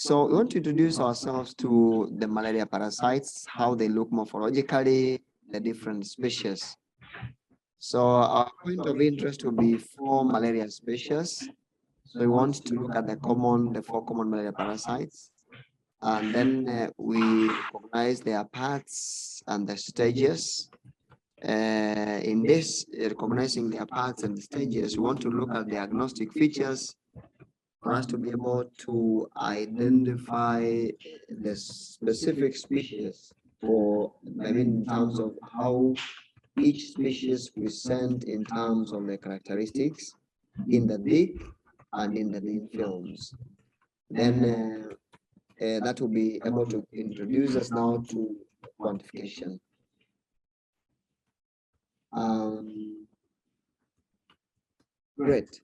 So we want to introduce ourselves to the malaria parasites, how they look morphologically, the different species. So our point of interest will be 4 malaria species. So we want to look at the 4 common malaria parasites. And then we recognize their parts and the stages. In this, recognizing their parts and the stages, we want to look at diagnostic features for us to be able to identify the specific species in terms of how each species present in terms of the characteristics in the thick and in the thin films. Then that will be able to introduce us now to quantification. Great.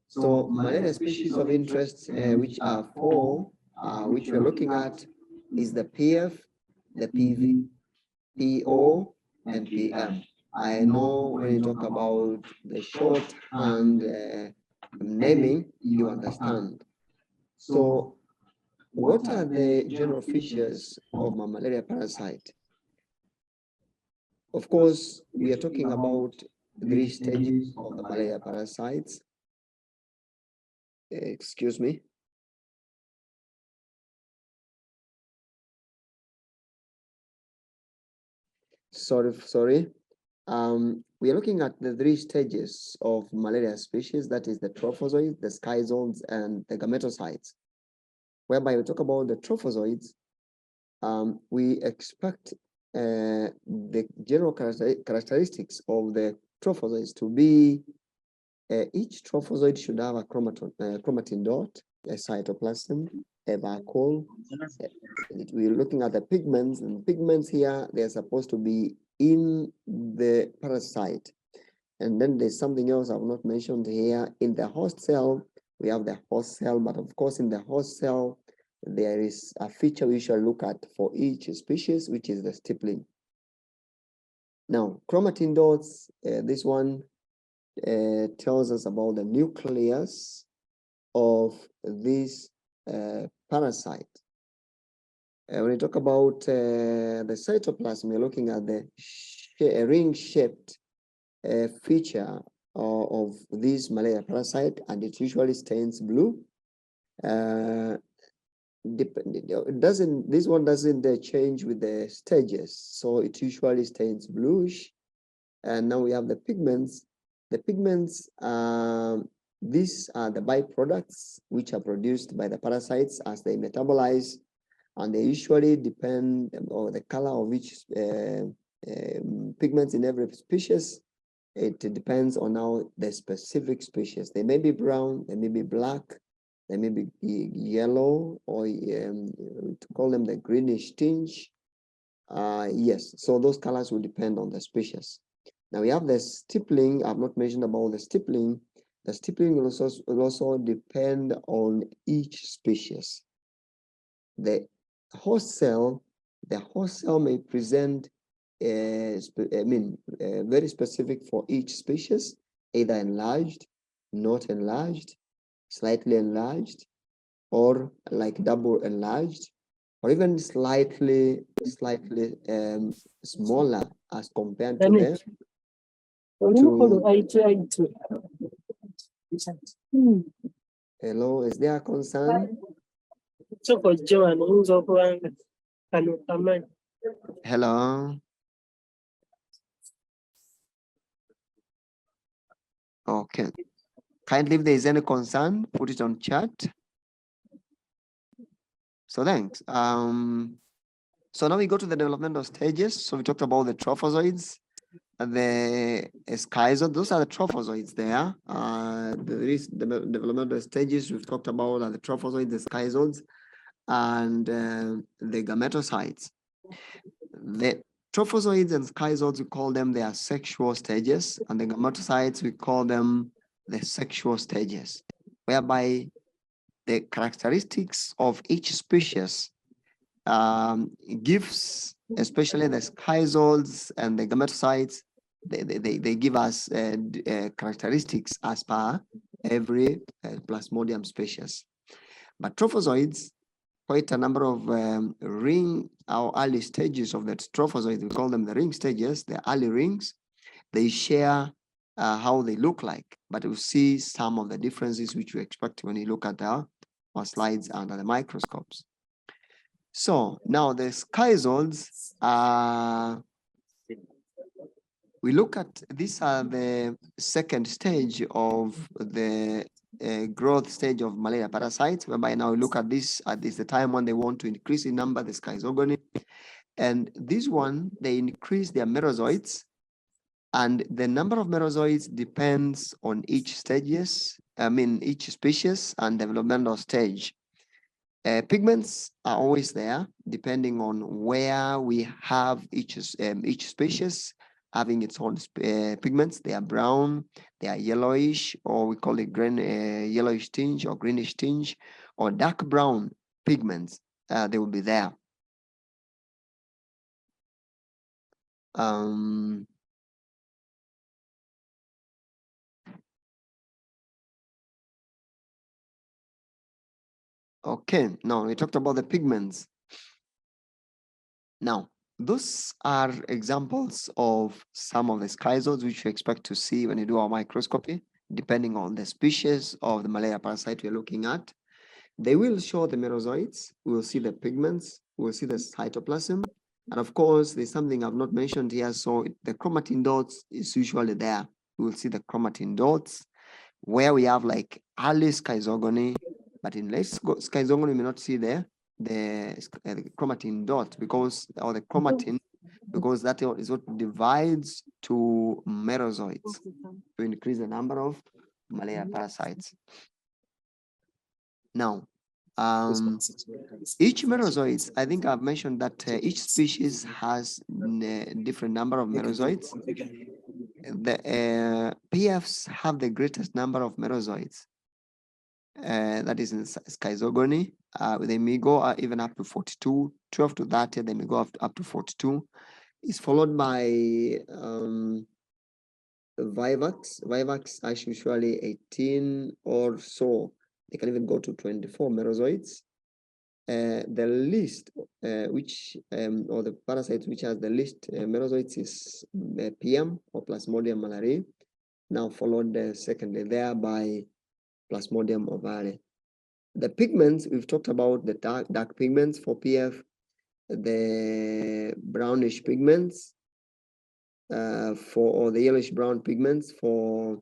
So malaria species of interest, which are 4, which we're looking at, is the PF, the PV, PO, and PM. I know when you talk about the shorthand naming, you understand. So what are the general features of a malaria parasite? Of course, we are talking about 3 stages of the malaria parasites. Excuse me. Sorry. We are looking at the 3 stages of malaria species, that is the trophozoids, the schizoids, and the gametocytes. Whereby we talk about the trophozoids, we expect the general characteristics of the trophozoids to be each trophozoid should have a chromatin dot, a cytoplasm, a vacuole. We're looking at the pigments, and pigments here, they're supposed to be in the parasite. And then there's something else I've not mentioned here. In the host cell, we have the host cell, but of course in the host cell, there is a feature we shall look at for each species, which is the stippling. Now, chromatin dots, this one tells us about the nucleus of this parasite. When we talk about the cytoplasm, we're looking at the ring-shaped feature of this malaria parasite, and it usually stains blue. This one doesn't change with the stages, so it usually stains bluish. And now we have the pigments. The pigments, these are the byproducts which are produced by the parasites as they metabolize, and they usually depend on the color of each pigments in every species. It depends on now the specific species. They may be brown, they may be black, they may be yellow, or to call them the greenish tinge. Yes, so those colors will depend on the species. Now we have the stippling. I've not mentioned about the stippling. The stippling will also depend on each species. The host cell may present very specific for each species, either enlarged, not enlarged, slightly enlarged, or like double enlarged, or even slightly smaller as compared to the Hello, is there a concern? Hello. Okay. Kindly, if there is any concern, put it on chat. So thanks. So now we go to the developmental stages. So we talked about the trophozoids, the schizoids. Those are the trophozoids there. The developmental stages we've talked about are the trophozoids, the schizoids, and the gametocytes. The trophozoids and schizoids, we call them their sexual stages, and the gametocytes, we call them the sexual stages, whereby the characteristics of each species gives, especially the schizoids and the gametocytes, they give us characteristics as per every plasmodium species. But trophozoids, quite a number of ring or early stages of the trophozoites. We call them the ring stages, the early rings. They share how they look like, but we'll see some of the differences which we expect when you look at our slides under the microscopes. So now the schizoids, we look at, these are the second stage of the growth stage of malaria parasites, whereby now we look at this the time when they want to increase in number, the schizogony. And this one, they increase their merozoites, and the number of merozoites depends on each species and developmental stage. Pigments are always there, depending on where we have each species having its own pigments. They are brown, they are yellowish, or we call it green, yellowish tinge or greenish tinge, or dark brown pigments. They will be there. Okay, now we talked about the pigments. Now, those are examples of some of the schizoids which you expect to see when you do our microscopy, depending on the species of the malaria parasite we're looking at. They will show the merozoites, we'll see the pigments, we'll see the cytoplasm, and of course, there's something I've not mentioned here, so the chromatin dots is usually there. We'll see the chromatin dots, where we have like early schizogony, but in late schizogony, we may not see the chromatin dot because that is what divides to merozoites to increase the number of malaria parasites. Now, each merozoites, I think I've mentioned that each species has a different number of merozoites. The PFs have the greatest number of merozoites. That is in schizogony. They may go even up to 42, 12 to 30, they may go up to 42. It's followed by vivax. Vivax are usually 18 or so. They can even go to 24 merozoites. The least, or the parasites which has the least merozoites is PM or Plasmodium malariae, now followed secondly there by Plasmodium ovale. The pigments, we've talked about the dark pigments for PF, the brownish pigments or the yellowish brown pigments for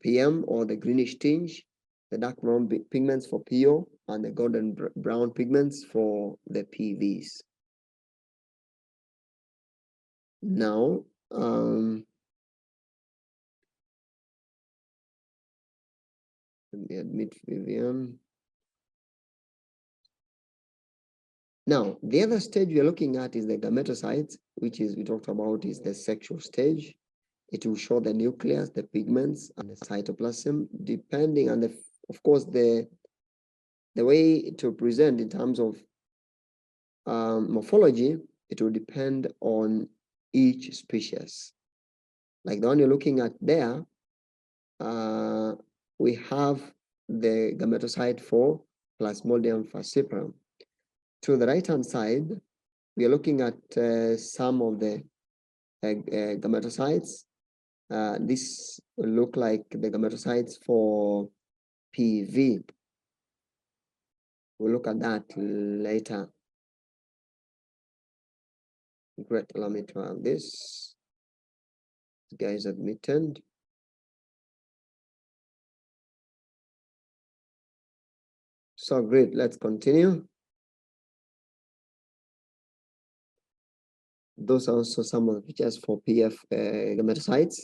PM, or the greenish tinge, the dark brown pigments for PO, and the golden brown pigments for the PVs. Now, let me admit Vivian. Now, the other stage we are looking at is the gametocytes, which is, we talked about, is the sexual stage. It will show the nucleus, the pigments, and the cytoplasm, depending on of course, the way to present in terms of morphology. It will depend on each species. Like the one you're looking at there, we have the gametocyte for Plasmodium falciparum. To the right-hand side, we are looking at some of the gametocytes. This will look like the gametocytes for PV. We'll look at that later. Great, allow me to have this. Guys admitted. So great, let's continue. Those are also some of the features for PF gametocytes.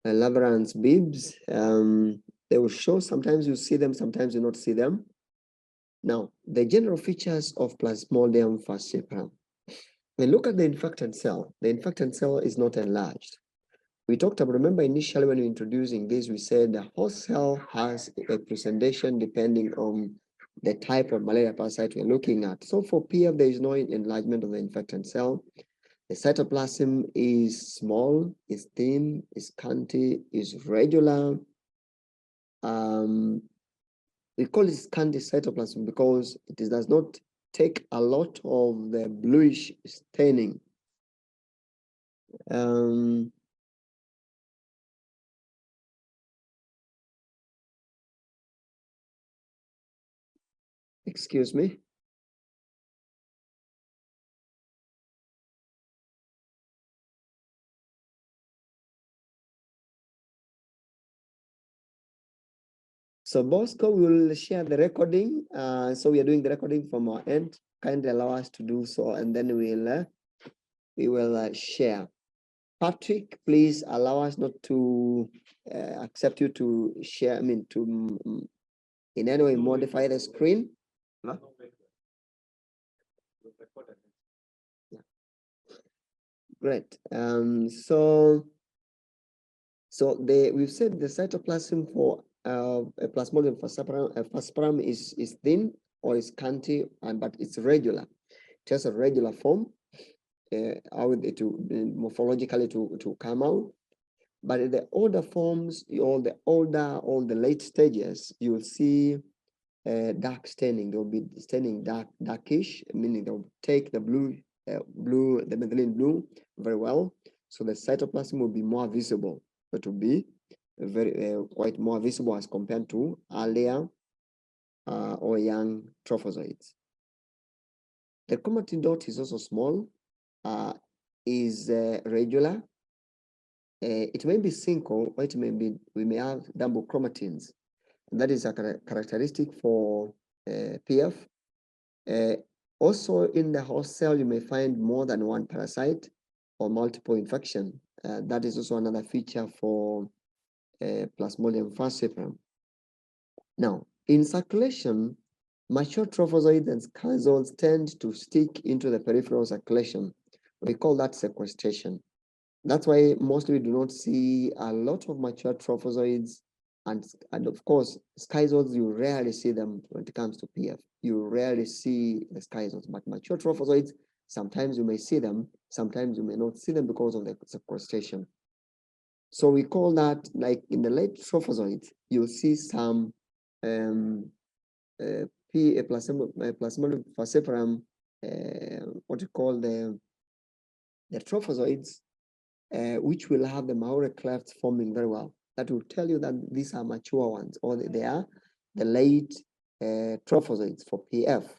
Laverans bibs, they will show, sometimes you see them, sometimes you not see them. Now, the general features of Plasmodium falciparum. When we look at the infected cell, the infected cell is not enlarged. We talked about, remember initially when we were introducing this, we said the host cell has a presentation depending on the type of malaria parasite we're looking at. So for PF, there is no enlargement of the infected cell. The cytoplasm is small, is thin, is scanty, is regular. We we call it scanty cytoplasm because does not take a lot of the bluish staining. Excuse me. So Bosco will share the recording. So we are doing the recording from our end. Kindly allow us to do so, and then we will share. Patrick, please allow us not to accept you to share. I mean, to in any way modify the screen. Huh? Yeah. Great. So we've said the cytoplasm for a Plasmodium falciparum is thin or is scanty, but it's regular, just a regular form. How to morphologically to come out. But in the older forms, all the late stages, you will see dark staining. They will be staining darkish, meaning they'll take the the methylene blue very well. So the cytoplasm will be more visible. It will be very quite more visible as compared to earlier or young trophozoites. The chromatin dot is also small, is regular. It may be single, or we may have double chromatins. And that is a characteristic for PF. Also in the host cell, you may find more than one parasite or multiple infection. That is also another feature for Plasmodium falciparum. Now, in circulation, mature trophozoids and schizoids tend to stick into the peripheral circulation. We call that sequestration. That's why mostly we do not see a lot of mature trophozoids, and of course, schizoids, you rarely see them when it comes to PF. You rarely see the schizoids, but mature trophozoids, sometimes you may see them, sometimes you may not see them because of the sequestration. So we call that, like in the late trophozoids, you'll see some Plasmodium falciparum, what you call the trophozoids, which will have the Maure clefts forming very well. That will tell you that these are mature ones, or they are the late trophozoites for PF.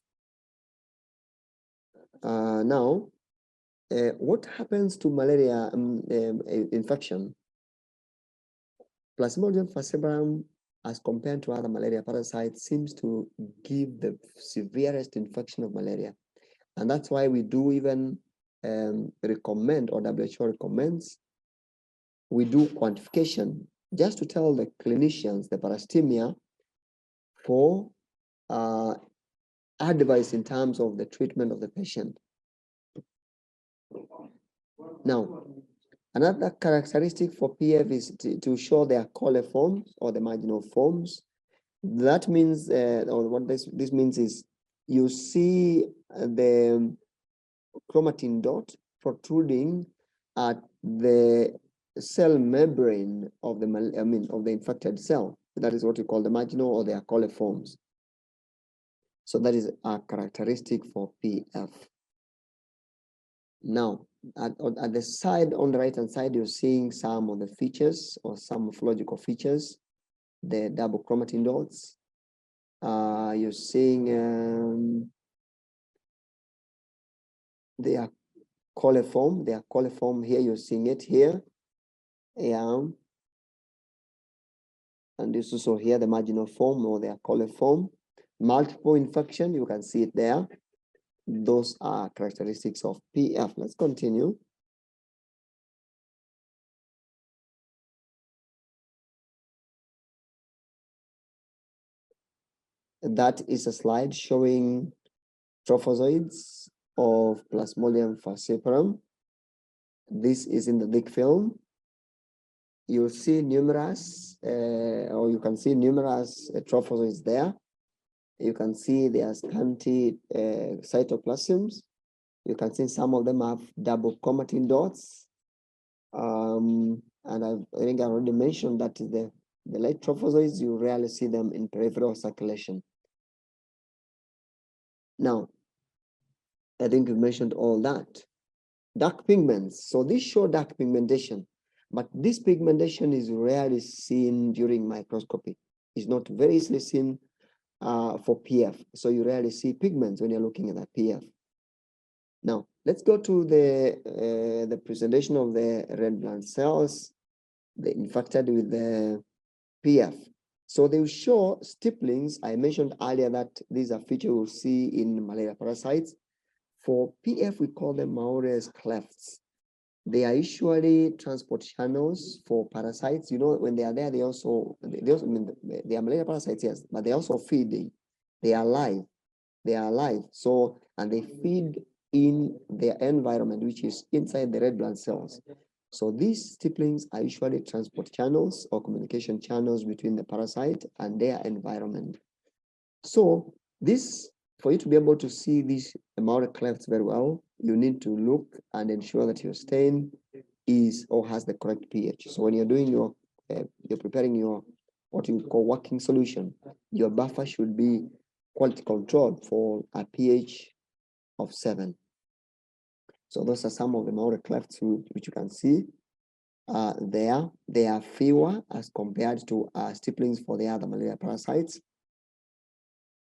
Now, what happens to malaria infection? Plasmodium falciparum, as compared to other malaria parasites, seems to give the severest infection of malaria. And that's why we do even recommend, or WHO recommends, we do quantification just to tell the clinicians the parastemia for advice in terms of the treatment of the patient. Now, another characteristic for PF is to show their coliforms or the marginal forms. That means, or what this means is, you see the chromatin dot protruding at the cell membrane of the infected cell. That is what we call the marginal or the coliforms. So that is a characteristic for PF. Now, at the side, on the right-hand side, you're seeing some of the features or some morphological features, the double chromatin dots. You're seeing their coliform here, you're seeing it here. Yeah. And this also here, the marginal form or their coliform. Multiple infection, you can see it there. Those are characteristics of PF. Let's continue. That is a slide showing trophozoids of Plasmodium falciparum. This is in the big film. You'll see numerous, or you can see numerous trophozoids there. You can see their scanty cytoplasms. You can see some of them have double chromatin dots. And I think I already mentioned that is the The light trophozoites, you rarely see them in peripheral circulation. Now, I think we mentioned all that. Dark pigments. So these show dark pigmentation, but this pigmentation is rarely seen during microscopy. It's not very easily seen for PF. So you rarely see pigments when you're looking at that PF. Now, let's go to the presentation of the red blood cells, the infected with the PF. So they will show stipplings. I mentioned earlier that these are features we'll see in malaria parasites. For PF, we call them Malaria clefts. They are usually transport channels for parasites. You know, when they are there, they also I mean, they are malaria parasites, yes, but they also feed. They are alive. They are alive. So, and they feed in their environment, which is inside the red blood cells. So these stipplings are usually transport channels or communication channels between the parasite and their environment. So this, for you to be able to see these Malaria clefts very well, you need to look and ensure that your stain is or has the correct pH. So when you're doing your, you're preparing your what you call working solution, your buffer should be quality controlled for a pH of 7. So those are some of the Malaria clefts which you can see there. They are fewer as compared to stipplings for the other malaria parasites.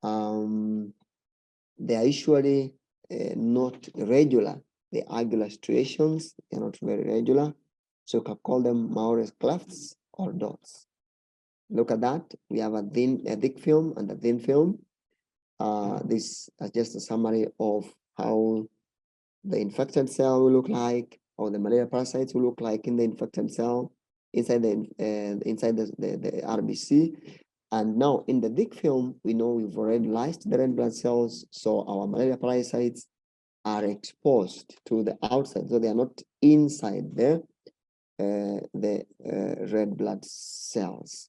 They are usually not regular. The angular striations, they're not very regular. So you can call them Malaria clefts or dots. Look at that. We have a thick film and a thin film. This is just a summary of how the infected cell will look like, or the malaria parasites will look like in the infected cell inside the RBC. And now in the thick film, we know we've already lysed the red blood cells, so our malaria parasites are exposed to the outside, so they are not inside the red blood cells.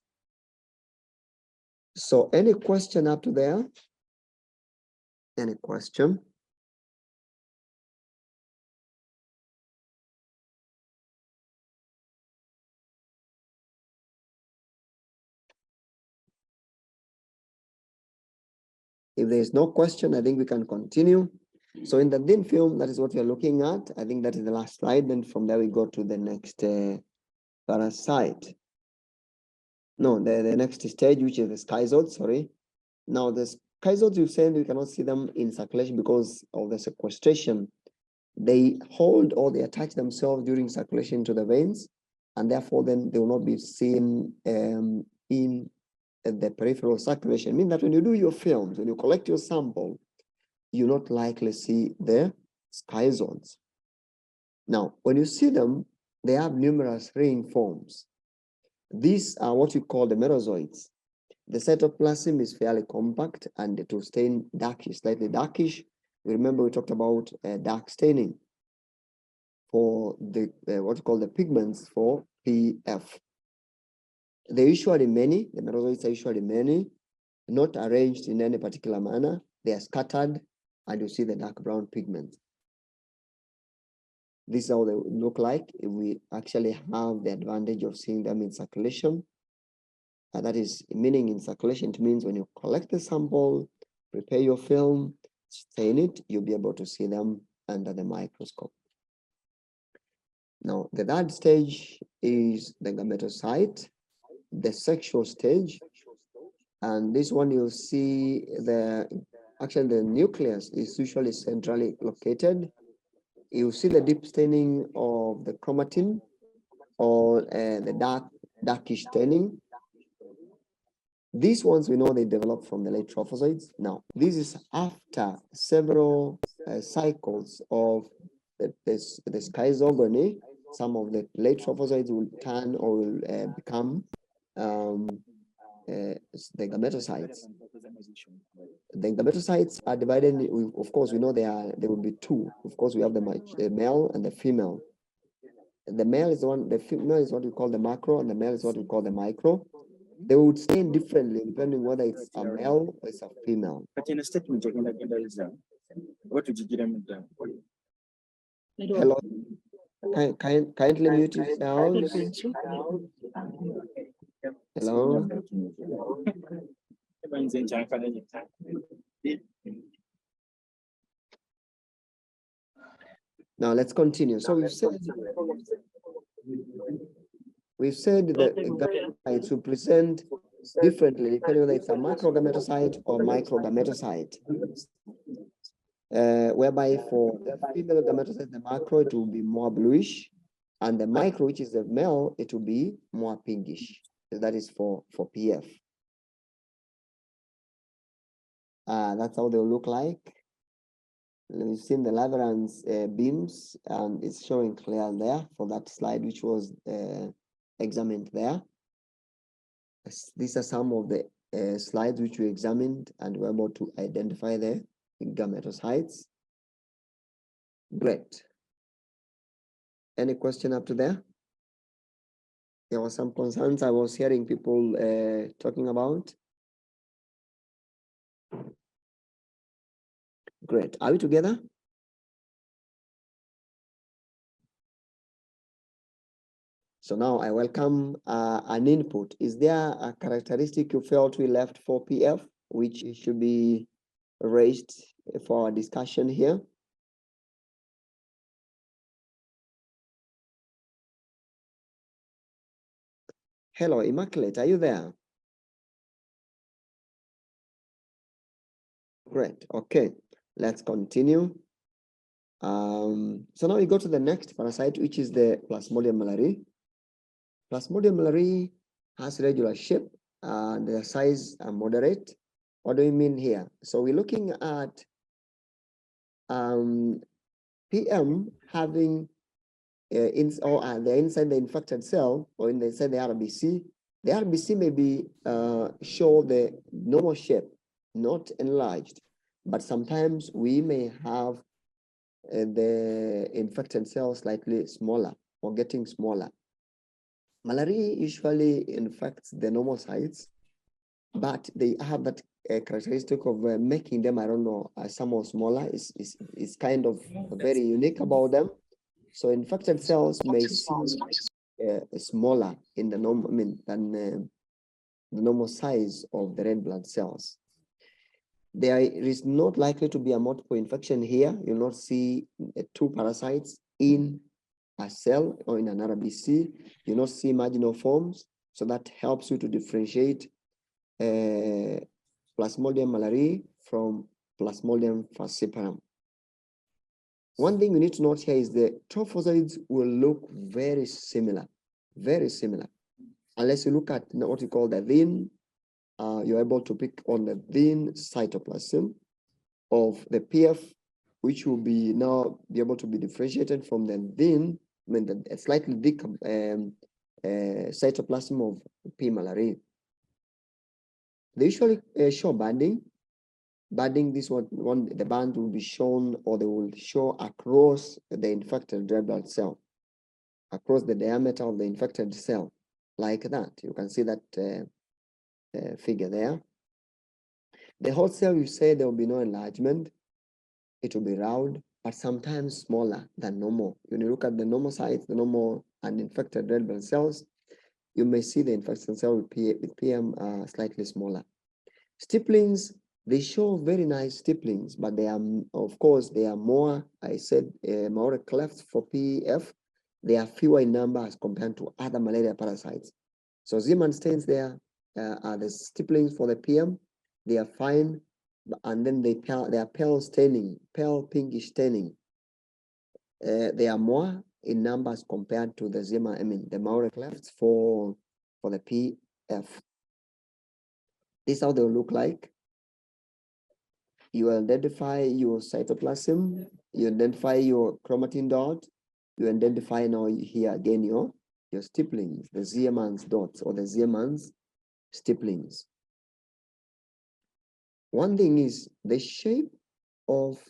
So any question up to there? Any question? If there is no question, I think we can continue. So in the thin film, that is what we are looking at. I think that is the last slide. Then from there, we go to the next parasite. No, the next stage, which is the schizoids, sorry. Now, the schizoids, you said we cannot see them in circulation because of the sequestration. They hold or they attach themselves during circulation to the veins, and therefore then they will not be seen in the peripheral circulation. Meaning that when you do your films, when you collect your sample, you're not likely see the schizoids. Now, when you see them, they have numerous ring forms. These are what we call the merozoites. The cytoplasm is fairly compact and it will stain darkish, slightly darkish. Remember, we talked about dark staining for the what we call the pigments for PF. They're usually many, the merozoites are usually many, not arranged in any particular manner. They are scattered, and you see the dark brown pigments. This is how they look like. We actually have the advantage of seeing them in circulation. And that is meaning in circulation, it means when you collect the sample, prepare your film, stain it, you'll be able to see them under the microscope. Now, the third stage is the gametocyte, the sexual stage. And this one you'll see actually the nucleus is usually centrally located. You see the deep staining of the chromatin or the darkish staining. These ones we know they develop from the late trophozoites. Now, this is after several cycles of the schizogony. Some of the late trophozoites will turn or will become the gametocytes. The gametocytes are divided. Of course, we know there will be two. Of course, we have the male and the female. The male is the female is what we call the macro, and the male is what we call the micro. They would stain differently depending whether it's a male or it's a female. Hello, kindly mute yourselves. Hello. Now let's continue. So we've said that gametocytes will present differently depending whether it's a macrogametocyte or microgametocyte. Whereby for the female gametocyte, the macro, it will be more bluish, and the micro, which is the male, it will be more pinkish. That is for PF. That's how they'll look like. We've seen the Laveran's beams, and it's showing clear there for that slide, which was examined there. These are some of the slides which we examined, and we're able to identify the gametocytes. Great. Any question up to there? There were some concerns I was hearing people talking about. Great. Are we together? So now I welcome an input. Is there a characteristic you felt we left for PF, which should be raised for our discussion here? Hello, Immaculate, are you there? Great. Okay, let's continue. So now we go to the next parasite, which is the Plasmodium malariae. Plasmodium malariae has regular shape and the size are moderate. What do we mean here? So we're looking at PM having they're inside the infected cell or inside the RBC. The RBC may be show the normal shape, not enlarged, but sometimes we may have the infected cell slightly smaller or getting smaller. Malaria usually infects the normal sites, but they have that characteristic of making them, I don't know, somewhat smaller. Is kind of very unique about them. So infected cells may seem smaller in the normal, than the normal size of the red blood cells. There is not likely to be a multiple infection here. You'll not see two parasites in a cell or in an RBC. You'll not see marginal forms. So that helps you to differentiate Plasmodium malariae from Plasmodium falciparum. One thing we need to note here is the trophozoids will look very similar, unless you look at what we call the thin. You're able to pick on the thin cytoplasm of the PF, which will be now be able to be differentiated from the thin, the slightly thick cytoplasm of P. malariae. They usually show banding. Banding, this one, the band will be shown, or they will show across the infected red blood cell, across the diameter of the infected cell, like that. You can see that figure there. The whole cell, you say there will be no enlargement. It will be round, but sometimes smaller than normal. When you look at the normal size, the normal uninfected red blood cells, you may see the infected cell with PM slightly smaller. Stipplings, they show very nice stipplings, but they are, of course, they are more, I said, more clefts for PF. They are fewer in number as compared to other malaria parasites. So Zeeman stains there are the stipplings for the PM. They are fine, and then they are pale staining, pale pinkish staining. They are more in numbers compared to the Zeeman, the Maurer clefts for the PF. This is how they will look like. You identify your cytoplasm, you identify your chromatin dot, you identify now here again your stipplings, the Zeeman's dots or the Zeeman's stipplings. One thing is the shape of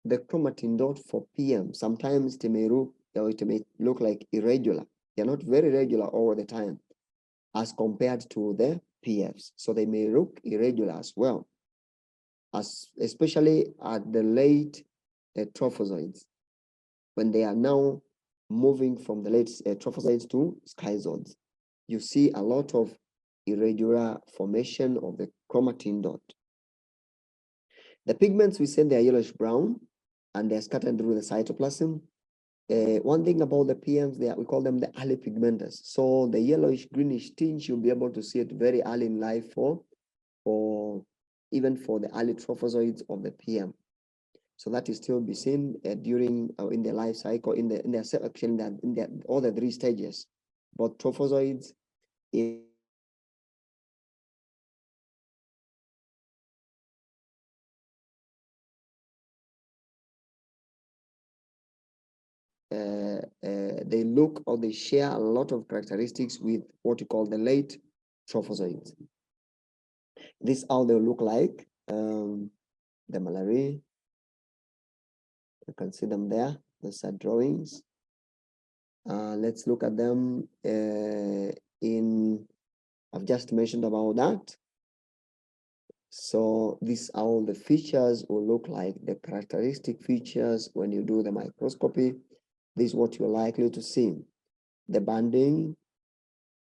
the chromatin dot for PM. Sometimes it may look like irregular. They're not very regular all the time as compared to the PFs. So they may look irregular as well, especially at the late trophozoids, when they are now moving from the late trophozoids to schizoids. You see a lot of irregular formation of the chromatin dot. The pigments, we said they are yellowish brown and they're scattered through the cytoplasm. One thing about the PMs, we call them the early pigmenters. So the yellowish greenish tinge, you'll be able to see it very early in life even for the early trophozoites of the PM. So that is still be seen during in the life cycle, in all the three stages, both trophozoites, they look or they share a lot of characteristics with what you call the late trophozoites. This is how they look like. The malaria, you can see them there. Those are drawings. Let's look at them I've just mentioned about that. So these are all the features will look like, the characteristic features when you do the microscopy. This is what you're likely to see. The banding,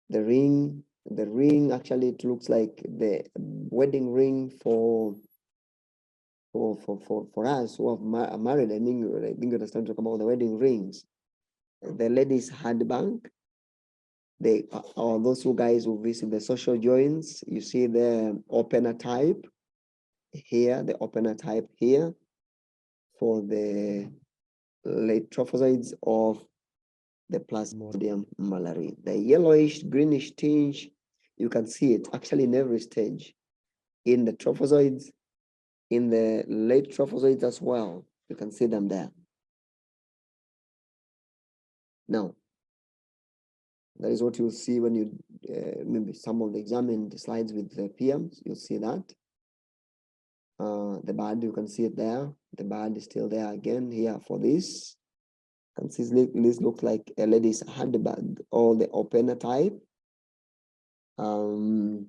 the ring actually, it looks like the wedding ring for us who are married. I think you understand, talk about the wedding rings. The ladies' handbag, those who guys who visit the social joints, you see the opener type here, the opener type here for the late trophozoites of the Plasmodium malariae. The yellowish greenish tinge, you can see it actually in every stage, in the trophozoites, in the late trophozoites as well. You can see them there. Now, that is what you'll see when you maybe some of the examined slides with the PMs. You'll see that. The bud, you can see it there. The bud is still there again here for this. And this looks like a lady's handbag or the opener type. Now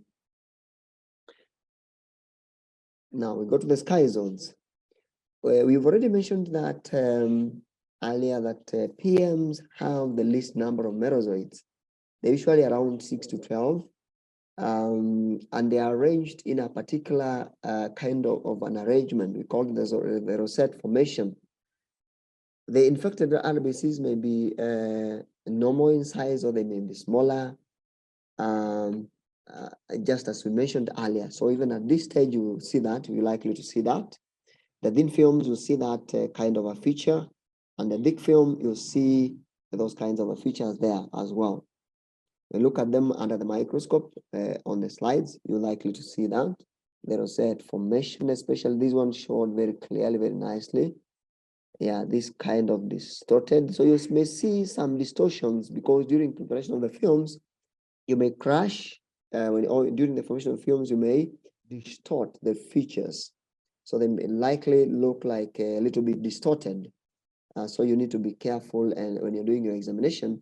we go to the sky zones. We've already mentioned that earlier that PMs have the least number of merozoites. They're usually around 6 to 12. And they are arranged in a particular kind of an arrangement. We call it the rosette formation. The infected RBCs may be normal in size or they may be smaller, just as we mentioned earlier. So even at this stage, you will see that, you're likely to see that. The thin films, you'll see that kind of a feature. And the thick film, you'll see those kinds of features there as well. We look at them under the microscope on the slides, you're likely to see that. The rosette formation, especially this one showed very clearly, very nicely. Yeah, this kind of distorted. So you may see some distortions because during preparation of the films, you may crash. During the formation of films, you may distort the features. So they may likely look like a little bit distorted. So you need to be careful, and when you're doing your examination,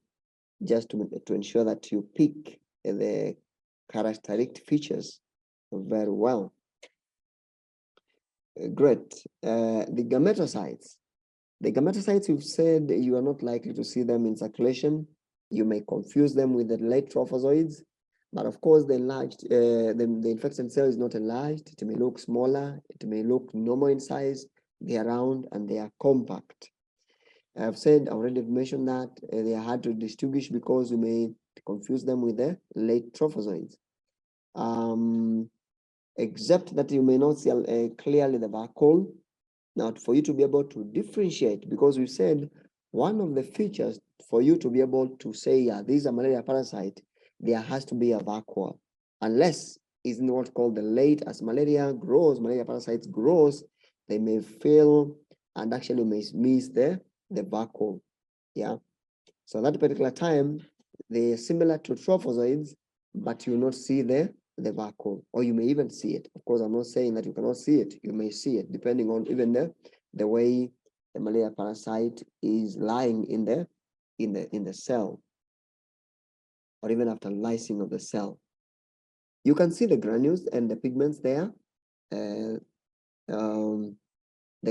just to ensure that you pick the characteristic features very well. Great. The gametocytes. The gametocytes, we've said you are not likely to see them in circulation. You may confuse them with the late trophozoites, but of course, the enlarged, the infected cell is not enlarged. It may look smaller. It may look normal in size. They are round and they are compact. I've said, already mentioned that they are hard to distinguish because you may confuse them with the late trophozoites. Except that you may not see clearly the vacuole. Now, for you to be able to differentiate, because we said one of the features for you to be able to say, yeah, this is a malaria parasite, there has to be a vacuole. Unless it's in what's called the late, as malaria grows, malaria parasites grows, they may fail and actually may miss the vacuole. Yeah. So at that particular time, they're similar to trophozoites, but you will not see the vacuole, or you may even see it. Of course, I'm not saying that you cannot see it. You may see it, depending on even the way the malaria parasite is lying in the cell, or even after lysing of the cell. You can see the granules and the pigments there. The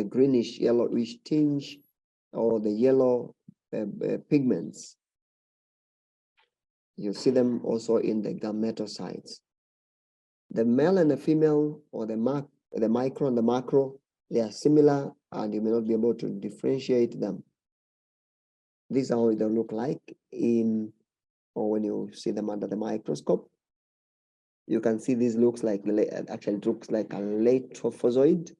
greenish yellowish tinge or the yellow pigments. You see them also in the gametocytes. The male and the female, or the micro and the macro, they are similar, and you may not be able to differentiate them. This is how they look like in, or when you see them under the microscope. You can see this looks like, actually it looks like a late trophozoid.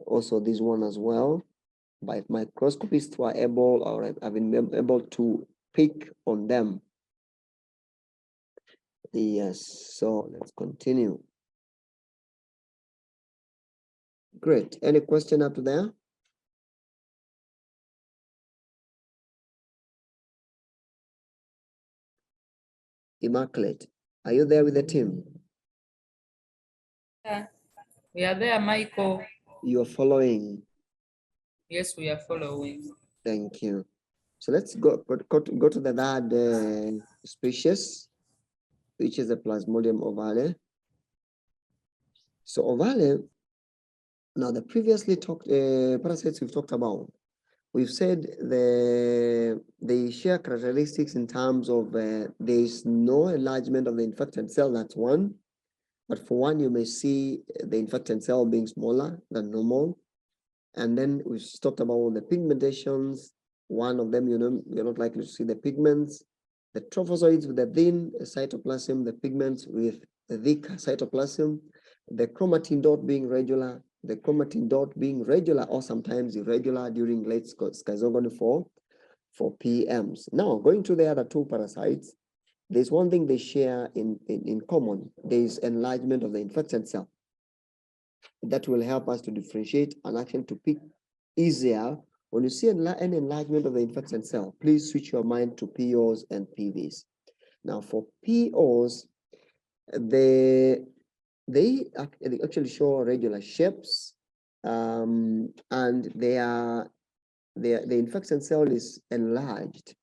Also this one as well. But microscopists were able, or have been able to pick on them. Yes, so let's continue. Great. Any question up to there? Immaculate, are you there with the team? Yeah, we are there, Michael. You are following. Yes, we are following. Thank you. So let's go to the third species, which is the Plasmodium ovale. So ovale, now the previously talked parasites we've talked about, we've said they share characteristics in terms of there is no enlargement of the infected cell, that's one. But for one, you may see the infected cell being smaller than normal. And then we talked about the pigmentations. One of them, you're not likely to see the pigments. The trophozoites with the thin cytoplasm, the pigments with the thick cytoplasm, the chromatin dot being regular, or sometimes irregular during late schizogony for PMs. Now, going to the other two parasites, there's one thing they share in common. There is enlargement of the infected cell. That will help us to differentiate and actually to pick easier. When you see an enlargement of the infected cell, please switch your mind to POs and PVs. Now, for POs, they actually show regular shapes, and the infected cell is enlarged,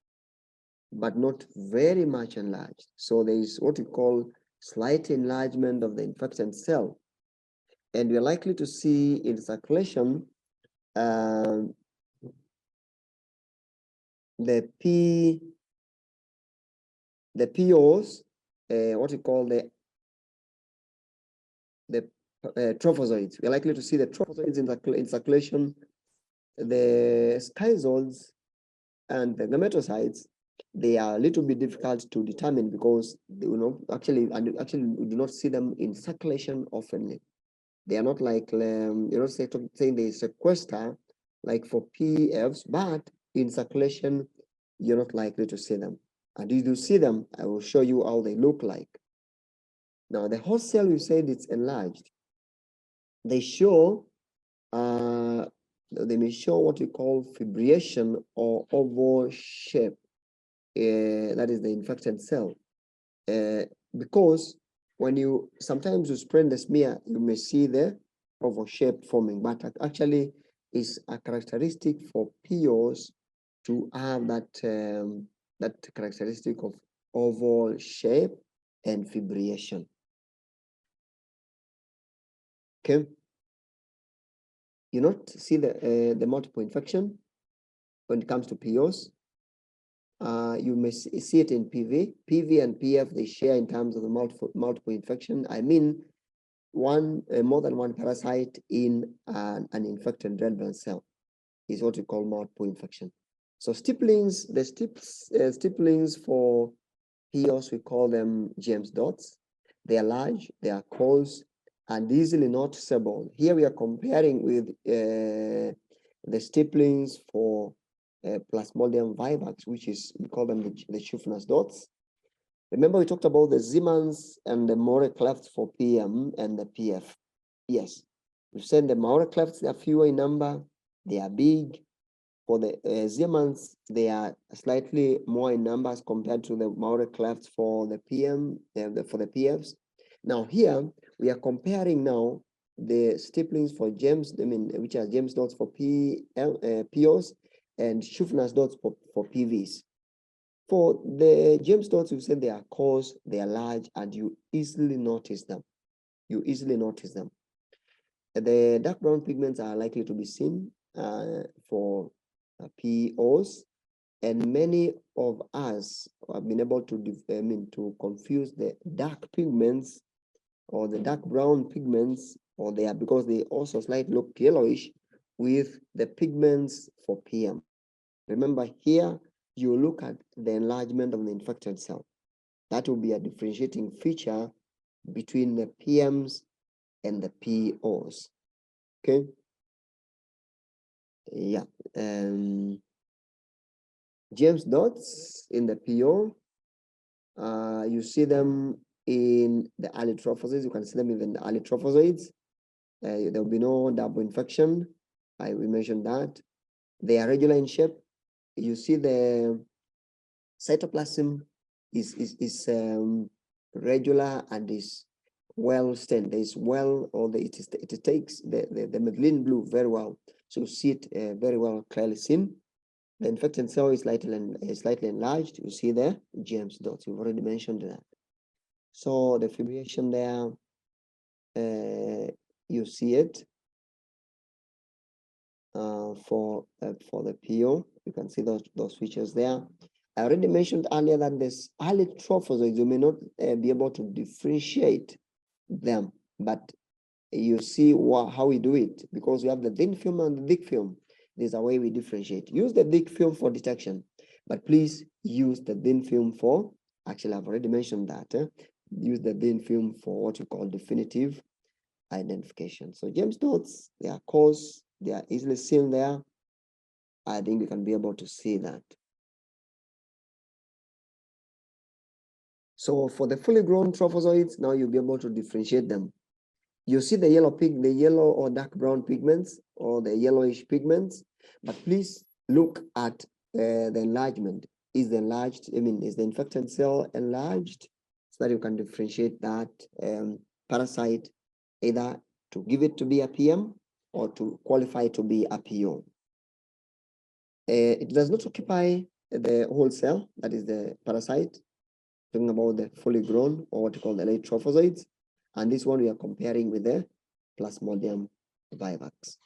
but not very much enlarged. So there is what we call slight enlargement of the infected cell. And we're likely to see in circulation the POs, what we call the trophozoids. We're likely to see the trophozoids in circulation. The schizoids and the gametocytes, they are a little bit difficult to determine because they actually we do not see them in circulation oftenly. They are not like saying they sequester like for PFs, but in circulation you're not likely to see them. And if you see them, I will show you how they look like. Now the host cell, we said it's enlarged. They show they may show what we call fibrillation or oval shape. That is the infected cell. Because when you sometimes you spread the smear, you may see the oval shape forming, but actually is a characteristic for POs to have that characteristic of oval shape and fibrillation. Okay, you not see the multiple infection when it comes to POs. You may see it in PV and PF. They share in terms of the multiple infection. I mean, more than one parasite in an infected red blood cell is what we call multiple infection. So stipplings, the stipplings for POs, we call them James dots. They are large, they are coarse, and easily noticeable. Here we are comparing with the stipplings for Plasmodium vivax, which is, we call them the Schuffner's dots. Remember we talked about the Siemens and the Maurer clefts for PM and the PF. Yes, we've said the Maurer clefts are fewer in number, they are big. For the Siemens, they are slightly more in numbers compared to the Maurer clefts for the PM, for the PFs. Now here, we are comparing now the stipplings for James, which are James dots for POs and Schuffner's dots for PVs. For the James dots, we said they are coarse, they are large, and you easily notice them. The dark brown pigments are likely to be seen for POs, and many of us have been able to confuse the dark pigments or the dark brown pigments, or they are because they also slightly look yellowish with the pigments for PM. Remember here, you look at the enlargement of the infected cell. That will be a differentiating feature between the PMs and the POs. Okay. Yeah. James dots in the PO. You see them in the early trophozoids. You can see them even in the early trophozoids. There will be no double infection. We mentioned that. They are regular in shape. You see the cytoplasm is regular and is well stained. There is well, or it takes the Medellin blue very well. So you see it very well clearly seen. The infected cell is slightly enlarged. You see the James dots. We've already mentioned that. So the fibrillation there, you see it for the PO. You can see those features there. I already mentioned earlier that this early trophozoids, you may not be able to differentiate them, but you see how we do it, because we have the thin film and the thick film. There's a way we differentiate. Use the thick film for detection, but please use the thin film for, actually I've already mentioned that, use the thin film for what you call definitive identification. So James dots, they are coarse, they are easily seen there. I think you can be able to see that. So for the fully grown trophozoites, now you'll be able to differentiate them. You see the yellow or dark brown pigments or the yellowish pigments, but please look at the enlargement. Is the infected cell enlarged, so that you can differentiate that parasite, either to give it to be a PM or to qualify to be a PO. It does not occupy the whole cell, that is the parasite, talking about the fully grown, or what you call the late trophozoites. And this one we are comparing with the Plasmodium vivax.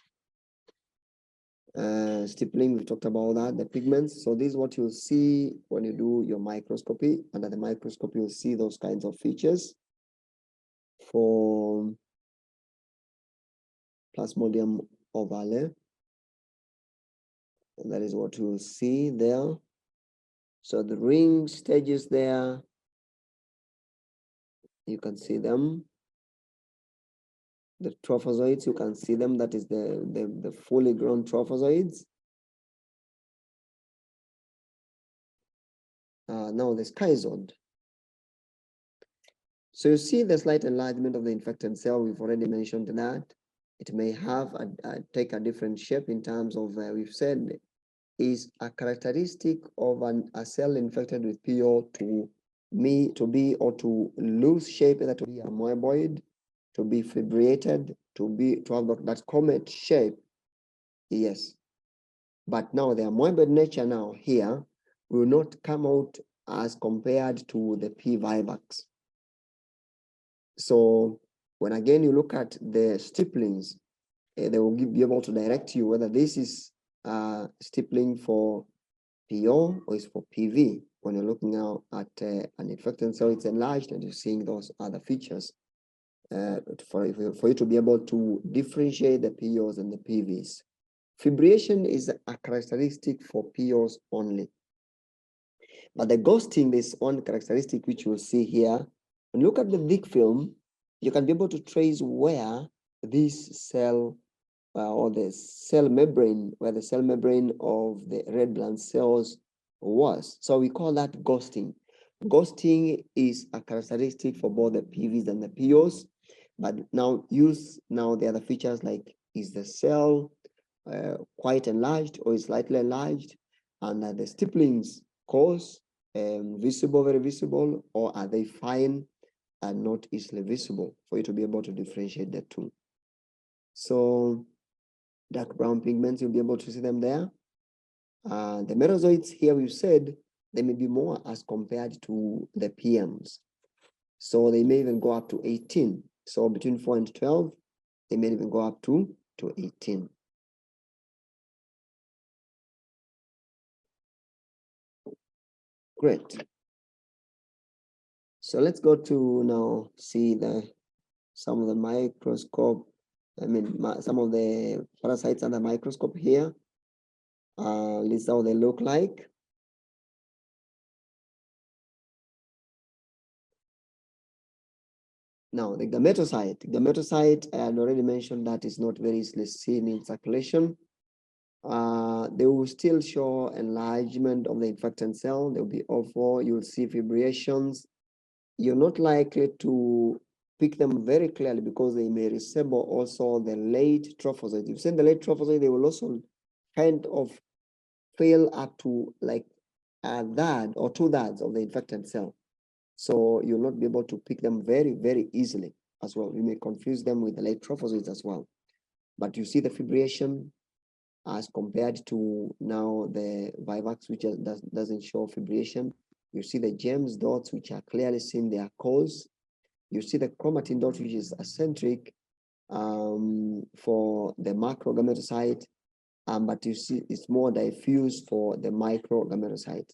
Stippling, we talked about that, the pigments. So this is what you'll see when you do your microscopy. Under the microscope, you'll see those kinds of features for Plasmodium ovale. And that is what you'll see there. So the ring stages there, you can see them. The trophozoites, you can see them. That is the fully grown trophozoites. Now the schizod. So you see the slight enlargement of the infected cell. We've already mentioned that. It may have take a different shape in terms of, we've said, is a characteristic of a cell infected with PO to be or to lose shape, either to be amoeboid, to be fibrillated, to have that comet shape. Yes. But now the amoeboid nature now here will not come out as compared to the P vivax. So when again you look at the stipplings, they will be able to direct you whether this is stippling for PO or is for PV. When you're looking out at an infected cell, it's enlarged, and you're seeing those other features for you to be able to differentiate the POs and the PVs. Fibrillation is a characteristic for POs only. But the ghosting is one characteristic which you'll see here. When you look at the thick film, you can be able to trace where this cell or the cell membrane, where the cell membrane of the red blood cells was. So we call that ghosting. Ghosting is a characteristic for both the PVs and the POs. But now the other features, like, is the cell quite enlarged or is slightly enlarged, and the stipplings coarse, visible, very visible, or are they fine and not easily visible, for you to be able to differentiate the two. So dark brown pigments, you'll be able to see them there. The merozoites here, we've said they may be more as compared to the PMs. So they may even go up to 18. So between 4 and 12, they may even go up to 18. Great. So let's go to now see the some of the microscope, some of the parasites under microscope here. This is how they look like. Now, the gametocyte, I had already mentioned that is not very easily seen in circulation. They will still show enlargement of the infected cell. There will be O4, you'll see fibrillations. You're not likely to pick them very clearly because they may resemble also the late trophozoites. You've seen the late trophozoites, they will also kind of fail up to like a third or 2/3 of the infected cell. So you'll not be able to pick them very, very easily as well. You may confuse them with the late trophozoites as well. But you see the fibrillation as compared to now the vivax, which doesn't show fibrillation. You see the GEMS dots, which are clearly seen their cause. You see the chromatin dot, which is eccentric for the macrogametocyte, but you see it's more diffuse for the microgametocyte.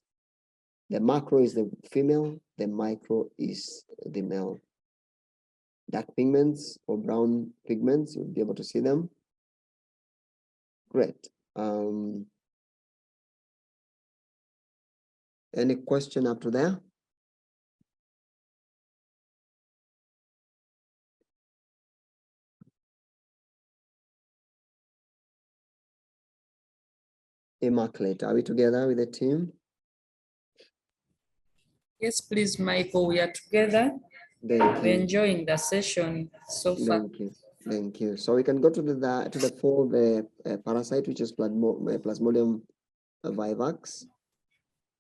The macro is the female, the micro is the male. Dark pigments or brown pigments, you'll be able to see them. Great. Any question up to there? Immaculate, are we together with the team? Yes, please, Michael, we are together. Thank We're you. enjoying the session so far. Thank you. Thank you. So we can go to the fourth parasite, which is Plasmodium vivax.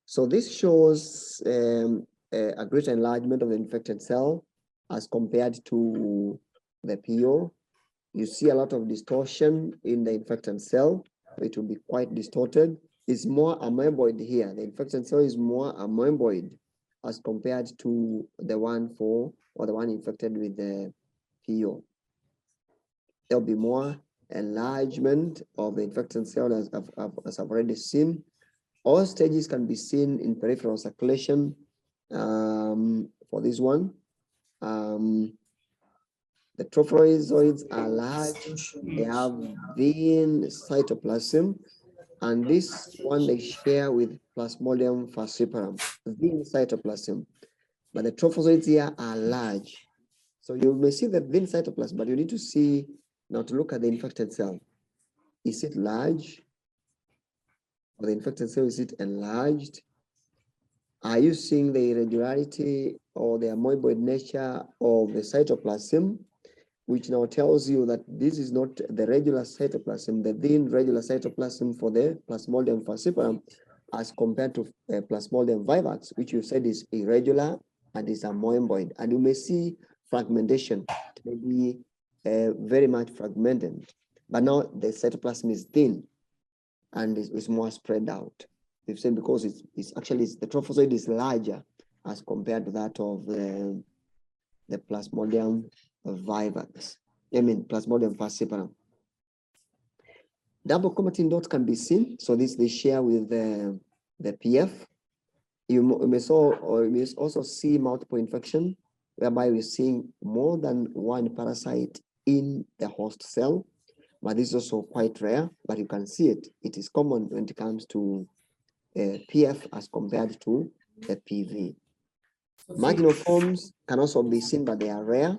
So this shows a greater enlargement of the infected cell as compared to the PO. You see a lot of distortion in the infected cell. It will be quite distorted. It's more amoeboid here. The infected cell is more amoeboid as compared to the one infected with the PO. There'll be more enlargement of the infected cell as I've already seen. All stages can be seen in peripheral circulation for this one. The trophozoites are large, they have thin cytoplasm, and this one they share with Plasmodium falciparum, thin cytoplasm. But the trophozoites here are large. So you may see the thin cytoplasm, but you need to see now to look at the infected cell. Is it large? Or the infected cell, is it enlarged? Are you seeing the irregularity or the amoeboid nature of the cytoplasm, which now tells you that this is not the regular cytoplasm, the thin regular cytoplasm for the Plasmodium falciparum, as compared to Plasmodium vivax, which you said is irregular and is amoeboid. And you may see fragmentation, maybe very much fragmented. But now the cytoplasm is thin and is more spread out. We've said because it's actually the trophozoid is larger as compared to that of the Plasmodium vivax. Plasmodium falciparum. Double chromatin dots can be seen. So this they share with the PF. You may also see multiple infection, whereby we're seeing more than one parasite in the host cell. But this is also quite rare, but you can see it. It is common when it comes to PF as compared to the PV. Marginal forms can also be seen, but they are rare,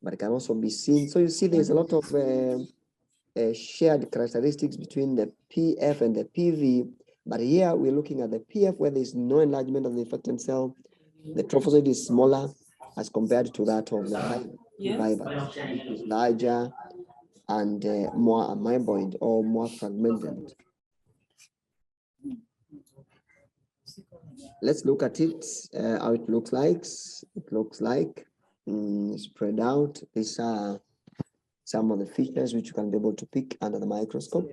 but it can also be seen. So you see there's a lot of shared characteristics between the PF and the PV, but here we're looking at the PF where there's no enlargement of the infected cell. The trophozoid is smaller as compared to that of the vivax, which is larger and more amoeboid or more fragmented. Let's look at it, how it looks like. It looks like spread out. These are some of the features which you can be able to pick under the microscope.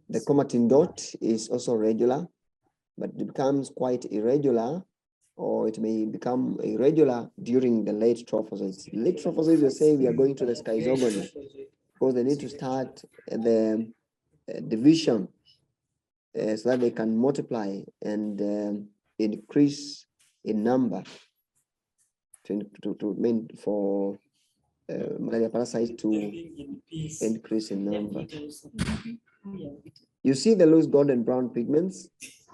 The chromatin dot is also regular, but it becomes quite irregular, or it may become irregular during the late trophozoites. Late trophozoites, we say we are going to the schizogony because they need to start the division so that they can multiply and increase in number. for malaria parasites to increase in number. You see the loose golden brown pigments.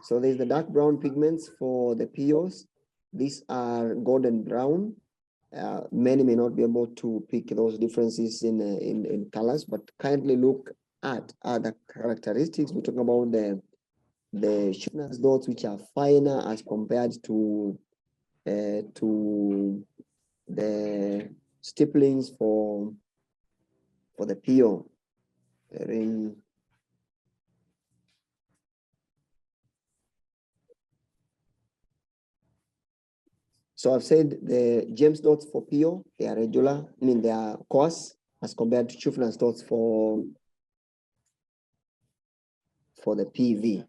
So there's the dark brown pigments for the POs. These are golden brown. Many may not be able to pick those differences in colors, but kindly look at other characteristics. We talk about the Schwanner's dots, which are finer as compared to the stipplings for the PO. So I've said the James dots for PO, they are regular, I mean they are coarse as compared to Schwanner's dots for the PV.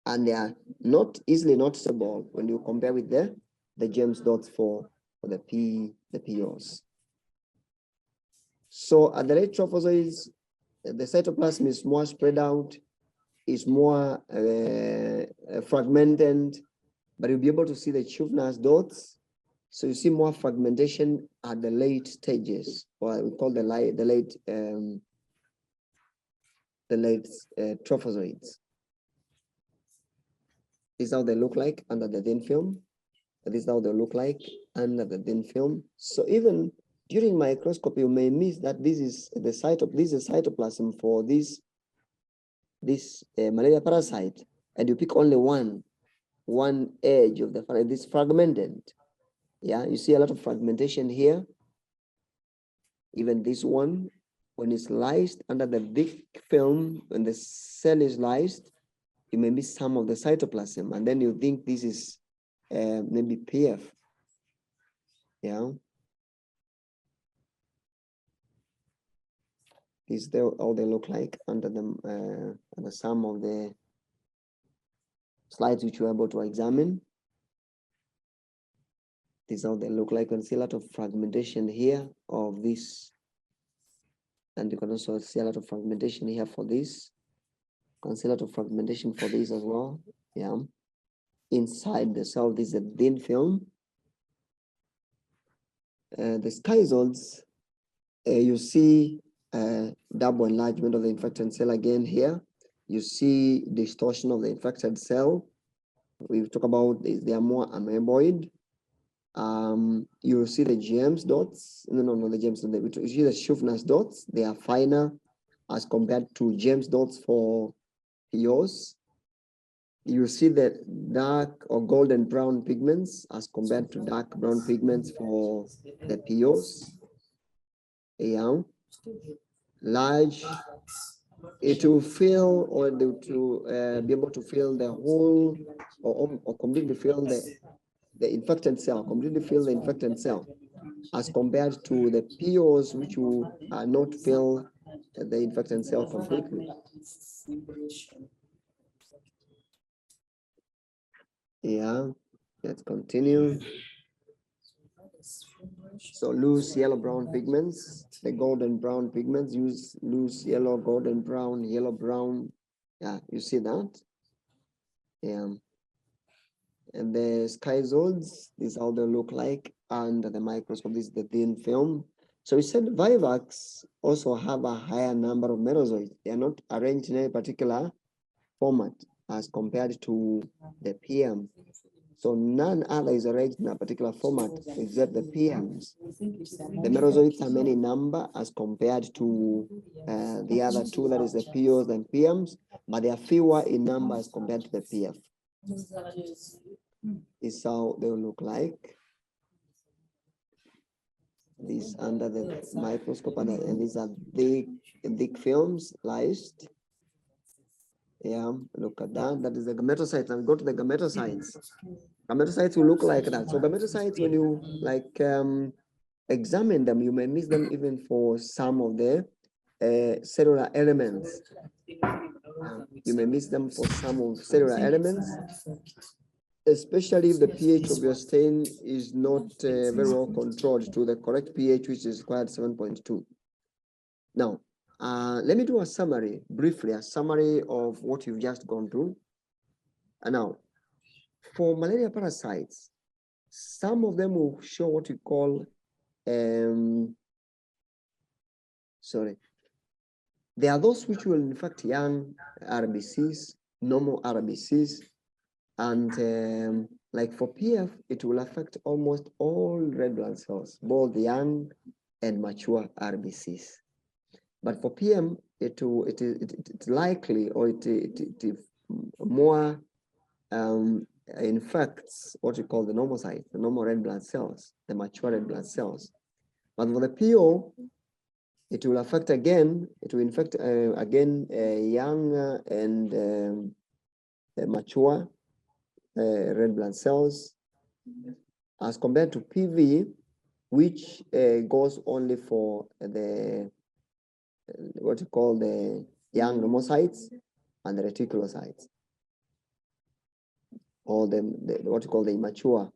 And they are not easily noticeable when you compare with the James dots for the POs. So at the late trophozoids, the cytoplasm is more spread out, is more fragmented, but you'll be able to see the Schwanner's dots. So you see more fragmentation at the late stages, or we call the late trophozoids. This is how they look like under the thin film. This is how they look like under the thin film. So even during microscopy, you may miss that this is the cytoplasm for this malaria parasite, and you pick only one edge of this fragmented. Yeah, you see a lot of fragmentation here. Even this one, when it's lysed under the thick film, when the cell is lysed, you may miss some of the cytoplasm, and then you think this is maybe PF. Yeah. This is how they look like under some of the slides which we were able to examine. This is how they look like. You can see a lot of fragmentation here of this. And you can also see a lot of fragmentation here for this. You can see a lot of fragmentation for this as well. Yeah. Inside the cell, this is a thin film. The schizoids, you see double enlargement of the infected cell again here. You see distortion of the infected cell. We've talked about this, they are more amoeboid. You see the James dots. No, the James dots. You see the Schwanner's dots. They are finer as compared to James dots for POs. You see the dark or golden brown pigments as compared to dark brown pigments for the POs. Yeah. Large. It will fill, or to be able to fill the whole or completely fill the infected cell, as compared to the POs, which will not fill the infected cell completely. Yeah, let's continue. So loose yellow-brown pigments, the golden brown pigments use loose yellow, golden brown, yellow brown. Yeah, you see that? Yeah. And the schizoids, this is how they look like under the microscope. This is the thin film. So we said vivax also have a higher number of merozoids. They are not arranged in any particular format as compared to the PM. So none other is arranged in a particular format except the PMs. The merozoids are many in number as compared to the other two, that is the POs and PMs, but they are fewer in number as compared to the PF. This is how they will look like. These under the microscope, and these are thick films, lysed. Yeah, look at that. That is the gametocytes. Now go to the gametocytes. Gametocytes will look like that. So gametocytes, when you examine them, you may miss them even for some of the cellular elements. You may miss them for some of cellular elements, especially if the pH of your stain is not very well controlled to the correct pH, which is required 7.2. Now, let me do a summary, briefly, a summary of what you've just gone through. And now, for malaria parasites, Some of them will show what we call, there are those which will infect young RBCs, normal RBCs, and like for PF, it will affect almost all red blood cells, both young and mature RBCs. But for PM, it's likely, or it more infects what we call the normal sites, the normal red blood cells, the mature red blood cells. But for the PO, it will affect again, it will infect again young and mature red blood cells, as compared to PV, which goes only for the what you call the young monocytes and the reticulocytes, or the what you call the immature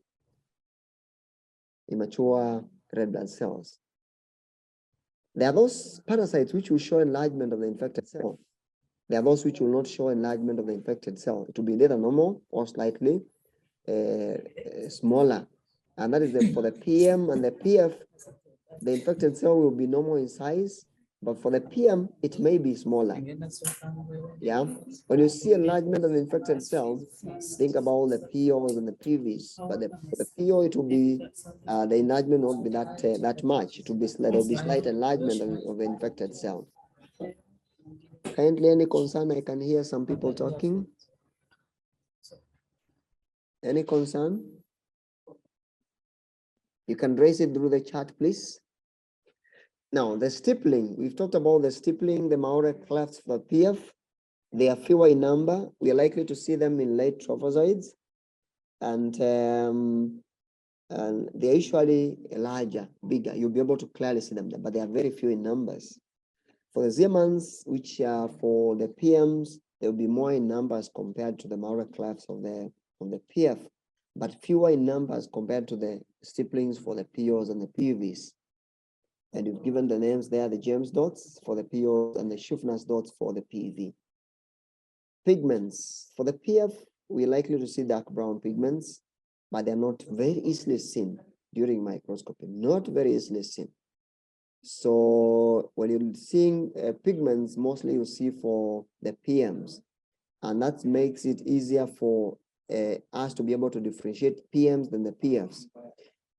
red blood cells. There are those parasites which will show enlargement of the infected cell. There are those which will not show enlargement of the infected cell. It will be either normal or slightly smaller. And that is for the PM and the PF, the infected cell will be normal in size, but for the PM, it may be smaller. Yeah. When you see enlargement of the infected cells, think about the POs and the PVs. But for the PO, it will be the enlargement won't be that much. It will be there will be slight enlargement of the infected cell. Kindly, any concern? I can hear some people talking. Any concern? You can raise it through the chat, please. Now, the stippling, we've talked about the stippling, the Malaria clefts for PF. They are fewer in number. We are likely to see them in late trophozoites, and they're usually larger, bigger. You'll be able to clearly see them, but they are very few in numbers. For the Ziermans, which are for the PMs, there will be more in numbers compared to the Malaria clefts of the PF, but fewer in numbers compared to the stipplings for the POs and the PVs. And you've given the names there, the James dots for the POs and the Schuffner's dots for the PV. Pigments. For the PF, we're likely to see dark brown pigments, but they're not very easily seen during microscopy, not very easily seen. So when you're seeing pigments, mostly you see for the PMs, and that makes it easier for us to be able to differentiate PMs than the PFs.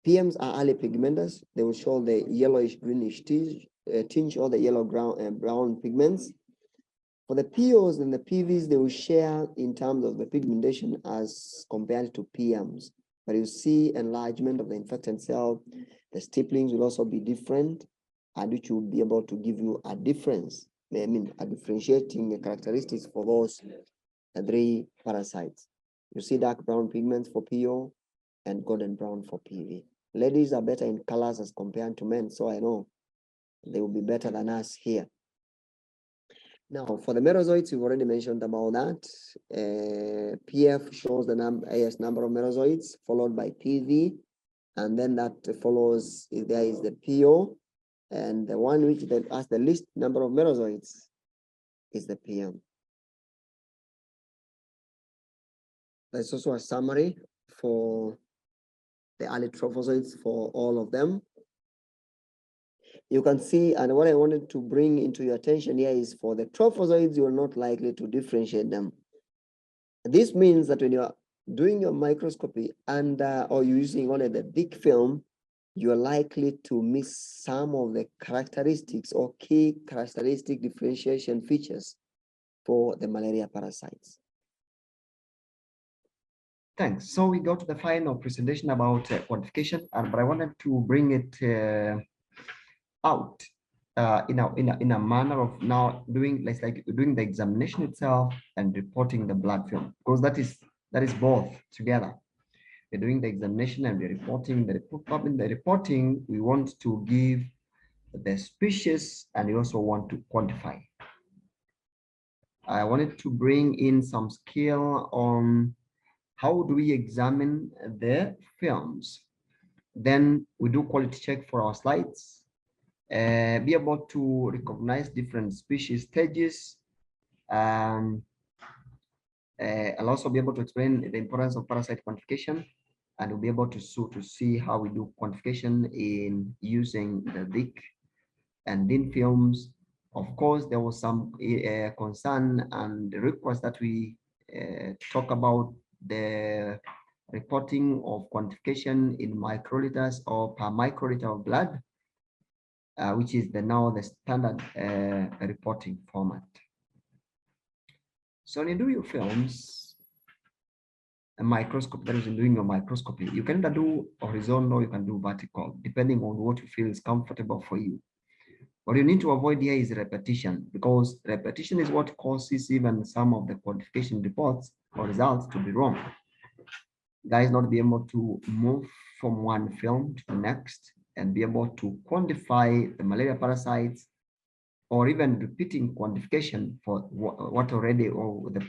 PMs are early pigmenters. They will show the yellowish greenish tinge or the yellow brown pigments. For the POs and the PVs, they will share in terms of the pigmentation as compared to PMs. But you see enlargement of the infected cell. The stipplings will also be different, and which will be able to give you a difference. I mean, a differentiating characteristics for those three parasites. You see dark brown pigments for PO and golden brown for PV. Ladies are better in colors as compared to men, so I know they will be better than us here. Now, for the merozoites, we've already mentioned about that. PF shows the highest number of merozoites, followed by PV, and then that follows, there is the PO, and the one which has the least number of merozoites is the PM. There's also a summary for the early trophozoites for all of them. You can see, and what I wanted to bring into your attention here is for the trophozoites, you're not likely to differentiate them. This means that when you're doing your microscopy or using only the thick film, you're likely to miss some of the characteristics or key characteristic differentiation features for the malaria parasites. Thanks. So we go to the final presentation about quantification, but I wanted to bring it out in a manner of now doing like doing the examination itself and reporting the blood film, because that is both together. We're doing the examination and we're reporting the reporting. We want to give the species, and we also want to quantify. I wanted to bring in some skill on how do we examine the films. Then we do quality check for our slides, be able to recognize different species stages, and I'll also be able to explain the importance of parasite quantification, and we'll be able to see how we do quantification in using the thick and thin films. Of course, there was some concern and request that we talk about the reporting of quantification in microliters or per microliter of blood, which is now the standard reporting format. So when you do your films, a microscope, that is in doing your microscopy, you can either do horizontal, you can do vertical, depending on what you feel is comfortable for you. What you need to avoid here is repetition, because repetition is what causes even some of the quantification reports or results to be wrong. Guys not be able to move from one film to the next and be able to quantify the malaria parasites, or even repeating quantification for what already, or the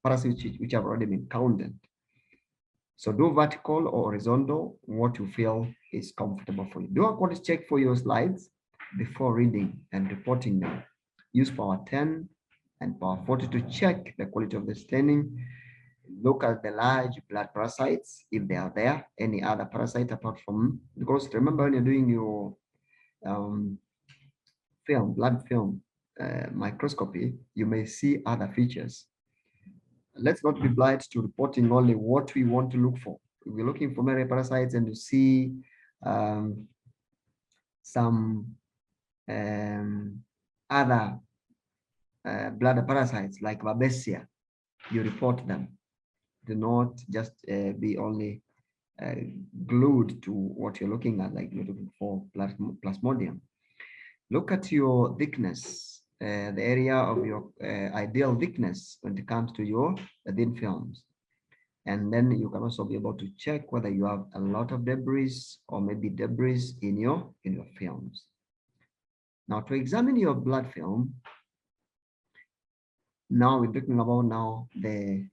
parasites which have already been counted. So do vertical or horizontal, what you feel is comfortable for you. Do a quality check for your slides before reading and reporting them. Use power 10 and power 40 to check the quality of the staining. Look at the large blood parasites, if they are there, any other parasite apart from, because remember when you're doing your blood film microscopy, you may see other features. Let's not be blind to reporting only what we want to look for. We're looking for malaria parasites and you see some other blood parasites like Babesia, you report them. Do not just be only glued to what you're looking at, like you're looking for plasmodium. Look at your thickness, the area of your ideal thickness when it comes to your thin films. And then you can also be able to check whether you have a lot of debris or maybe debris in your films. Now, to examine your blood film, now we're talking about the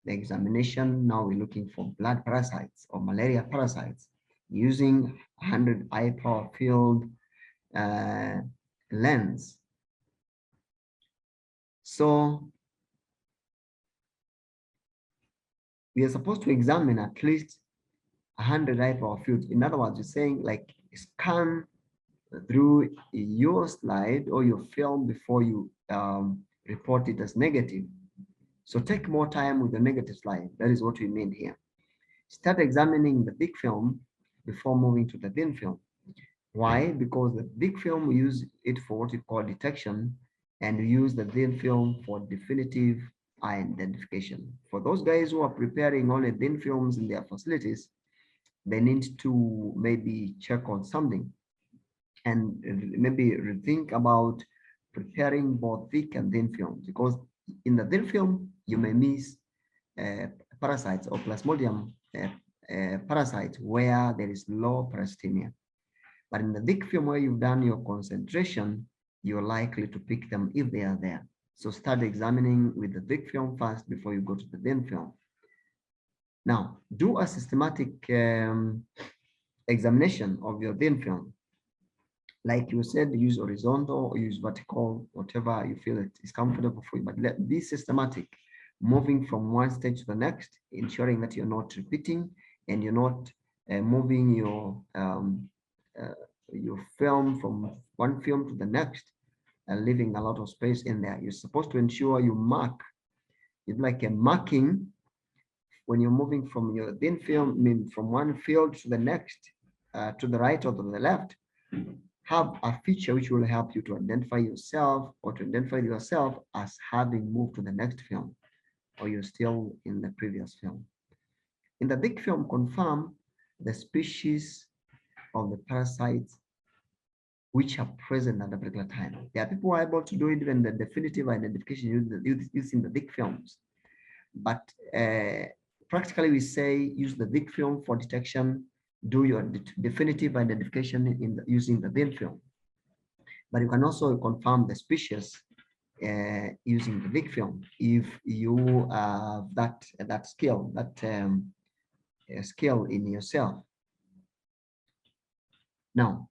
examination. Now we're looking for blood parasites or malaria parasites using 100 eye power field lens. So we are supposed to examine at least 100 eye power fields. In other words, you're saying like scan through your slide or your film before you report it as negative. So take more time with the negative slide. That is what we mean here. Start examining the thick film before moving to the thin film. Why? Because the thick film, we use it for what we call detection, and we use the thin film for definitive identification. For those guys who are preparing only thin films in their facilities, they need to maybe check on something and maybe rethink about preparing both thick and thin films, because in the thin film, you may miss parasites or plasmodium parasites where there is low parasitemia. But in the thick film where you've done your concentration, you're likely to pick them if they are there. So start examining with the thick film first before you go to the thin film. Now, do a systematic examination of your thin film. Like you said, use horizontal or use vertical, whatever you feel it is comfortable for you, but be systematic, moving from one stage to the next, ensuring that you're not repeating and you're not moving your film from one film to the next and leaving a lot of space in there. You're supposed to ensure you mark. It's like a marking when you're moving from your thin film, from one field to the next, to the right or to the left. Have a feature which will help you to identify yourself or to identify yourself as having moved to the next film, or you're still in the previous film. In the thick film, confirm the species of the parasites which are present at a particular time. There are people who are able to do it even the definitive identification using the thick films. But practically we say use the thick film for detection, do your definitive identification using the thin film. But you can also confirm the species using the thick film if you have that skill, skill in yourself. Now,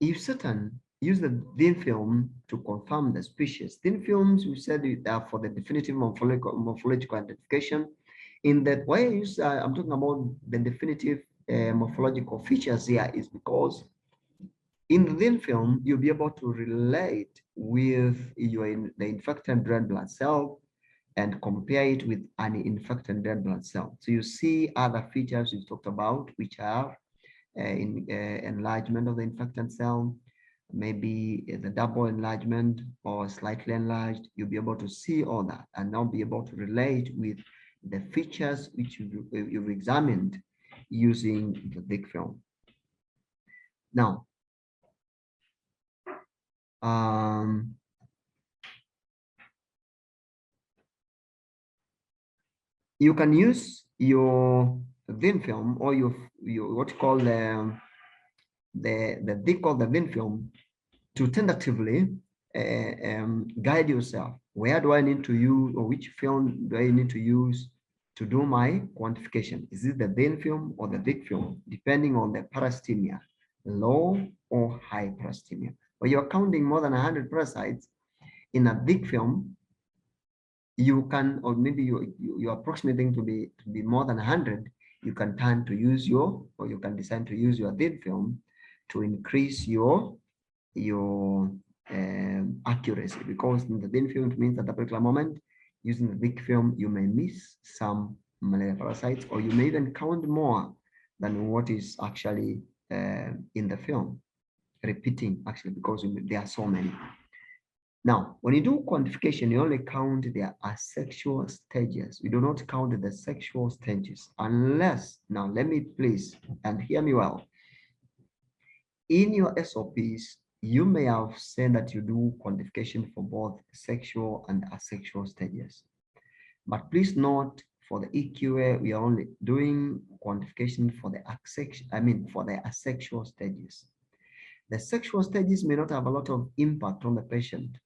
if certain use the thin film to confirm the species. Thin films, we said, are for the definitive morphological identification. In that, why I use, I'm talking about the definitive morphological features here is because in the thin film, you'll be able to relate with the infected red blood cell and compare it with an infected red blood cell. So you see other features we've talked about, which are enlargement of the infected cell, maybe the double enlargement or slightly enlarged. You'll be able to see all that and now be able to relate with the features which you've examined using the thick film. Now, you can use your thin film or your what you call the thick of the thin film to tentatively guide yourself. Where do I need to use, or which film do I need to use to do my quantification? Is it the thin film or the thick film, depending on the parasitemia, low or high parasitemia? When you're counting more than 100 parasites in a thick film, you can, or maybe you're approximating to be more than 100, you can turn to use your, or you can decide to use your thin film to increase your accuracy, because in the thin film, it means at a particular moment, using the thick film, you may miss some malaria parasites, or you may even count more than what is actually in the film, repeating actually, because there are so many. Now, when you do quantification, you only count their asexual stages. We do not count the sexual stages unless, now let me please, and hear me well. In your SOPs, you may have said that you do quantification for both sexual and asexual stages. But please note, for the EQA, we are only doing quantification for the asexual stages. The sexual stages may not have a lot of impact on the patient,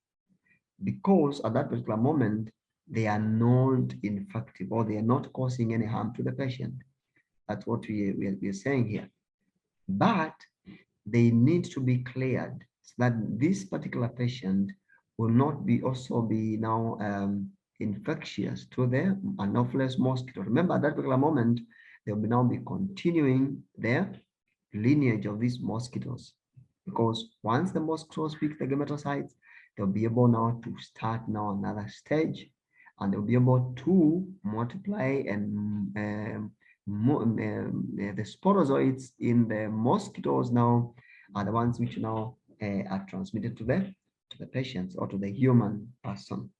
because at that particular moment, they are not infective, or they are not causing any harm to the patient. That's what we are saying here. But they need to be cleared so that this particular patient will not also be now infectious to the Anopheles mosquito. Remember, at that particular moment, they will now be continuing their lineage of these mosquitoes, because once the mosquitoes pick the gametocytes, they'll be able now to start now another stage, and they'll be able to multiply, and the sporozoites in the mosquitoes now are the ones which now are transmitted to the patients or to the human person.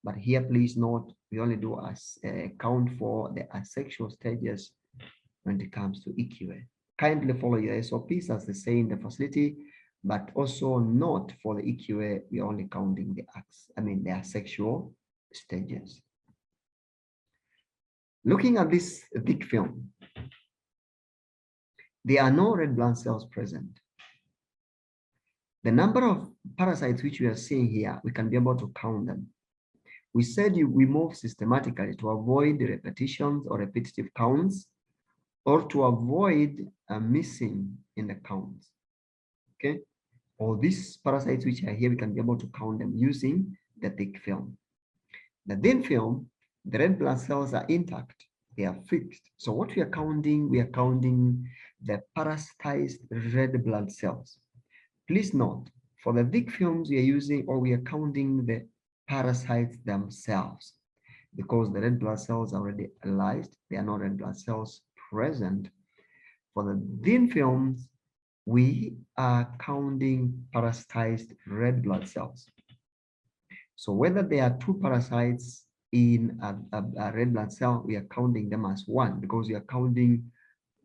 But here, please note, we only do count for the asexual stages when it comes to EQA. Kindly follow your SOPs as they say in the facility, but also note for the EQA, we're only counting the asexual stages. Looking at this thick film, there are no red blood cells present. The number of parasites which we are seeing here, we can be able to count them. We said we move systematically to avoid repetitions or repetitive counts, or to avoid missing in the counts. Okay, all these parasites which are here, we can be able to count them using the thick film. The thin film, the red blood cells are intact, they are fixed. So what we are counting the parasitized red blood cells. Please note, for the thick films we are using, or we are counting the parasites themselves, because the red blood cells are already analyzed, there are no red blood cells present. For the thin films, we are counting parasitized red blood cells. So whether there are two parasites in a red blood cell, we are counting them as one, because we are counting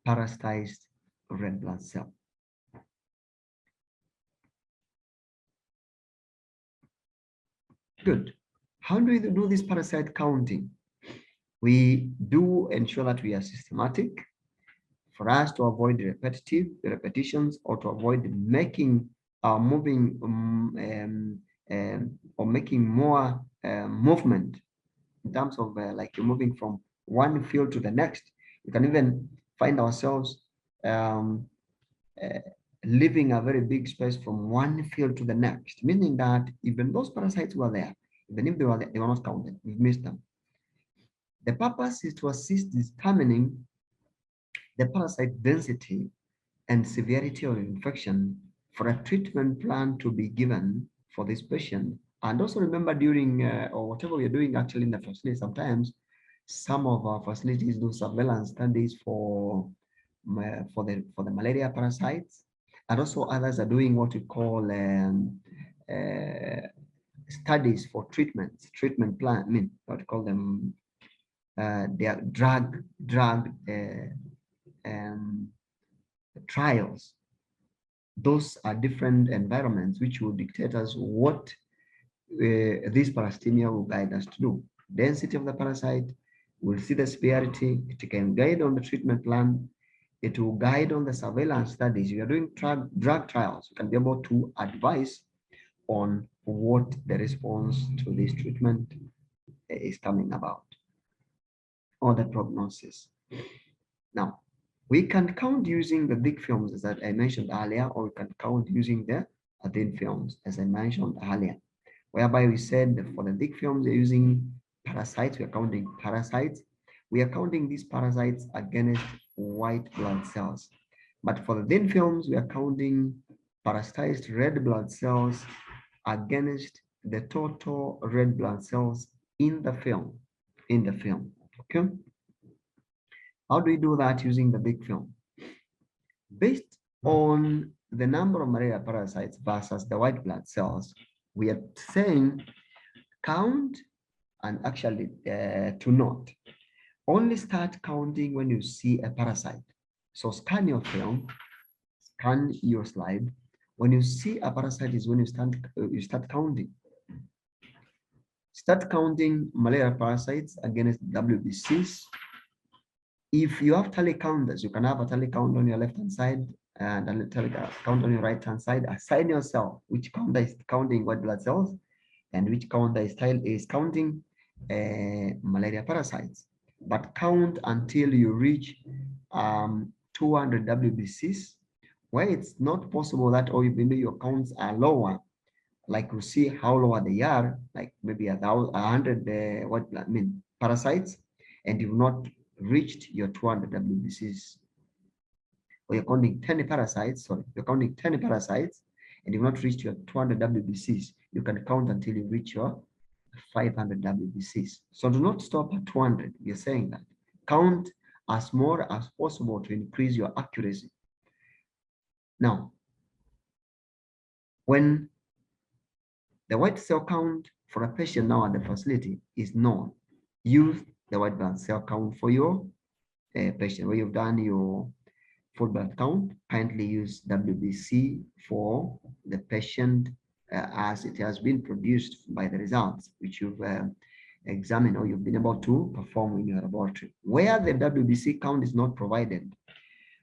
parasitized red blood cell. Good. How do we do this parasite counting? We do ensure that we are systematic, for us to avoid repetitions, or to avoid making or making more movement in terms of like you're moving from one field to the next. You can even find ourselves leaving a very big space from one field to the next, meaning that even those parasites were there, even if they were there, they were not counted. We've missed them. The purpose is to assist determining the parasite density and severity of infection for a treatment plan to be given for this patient. And also remember during or whatever we're doing actually in the facility, sometimes some of our facilities do surveillance studies for the malaria parasites, and also others are doing what we call uh, studies for treatment plan. I mean, what we call them, they are drug um, trials. Those are different environments which will dictate us what this parastemia will guide us to do. Density of the parasite, we'll see the severity, it can guide on the treatment plan, it will guide on the surveillance studies. You are doing drug trials, you can be able to advise on what the response to this treatment is coming about, or the prognosis. Now, we can count using the thick films that I mentioned earlier, or we can count using the thin films as I mentioned earlier, whereby we said that for the thick films, we're using parasites, we are counting parasites. We are counting these parasites against white blood cells. But for the thin films, we are counting parasitized red blood cells against the total red blood cells in the film, okay? How do we do that using the big film? Based on the number of malaria parasites versus the white blood cells, we are saying count and actually to note. Only start counting when you see a parasite. So scan your film, scan your slide. When you see a parasite is when you start counting. Start counting malaria parasites against WBCs. If you have tally counters, you can have a tally count on your left-hand side and a tally count on your right-hand side. Assign yourself which counter is counting white blood cells and which counter is counting malaria parasites. But count until you reach 200 WBCs, where it's not possible that, or even though your counts are lower, like you see how low they are, like maybe 100 what I mean parasites, and you've not reached your 200 WBCs, or you're counting 10 parasites, sorry, you're counting 10 parasites, and you've not reached your 200 WBCs, you can count until you reach your 500 WBCs. So do not stop at 200. We're saying that. Count as more as possible to increase your accuracy. Now, when the white cell count for a patient now at the facility is known, use the white blood cell count for your patient. Where you've done your full blood count, kindly use WBC for the patient as it has been produced by the results which you've examined or you've been able to perform in your laboratory. Where the WBC count is not provided,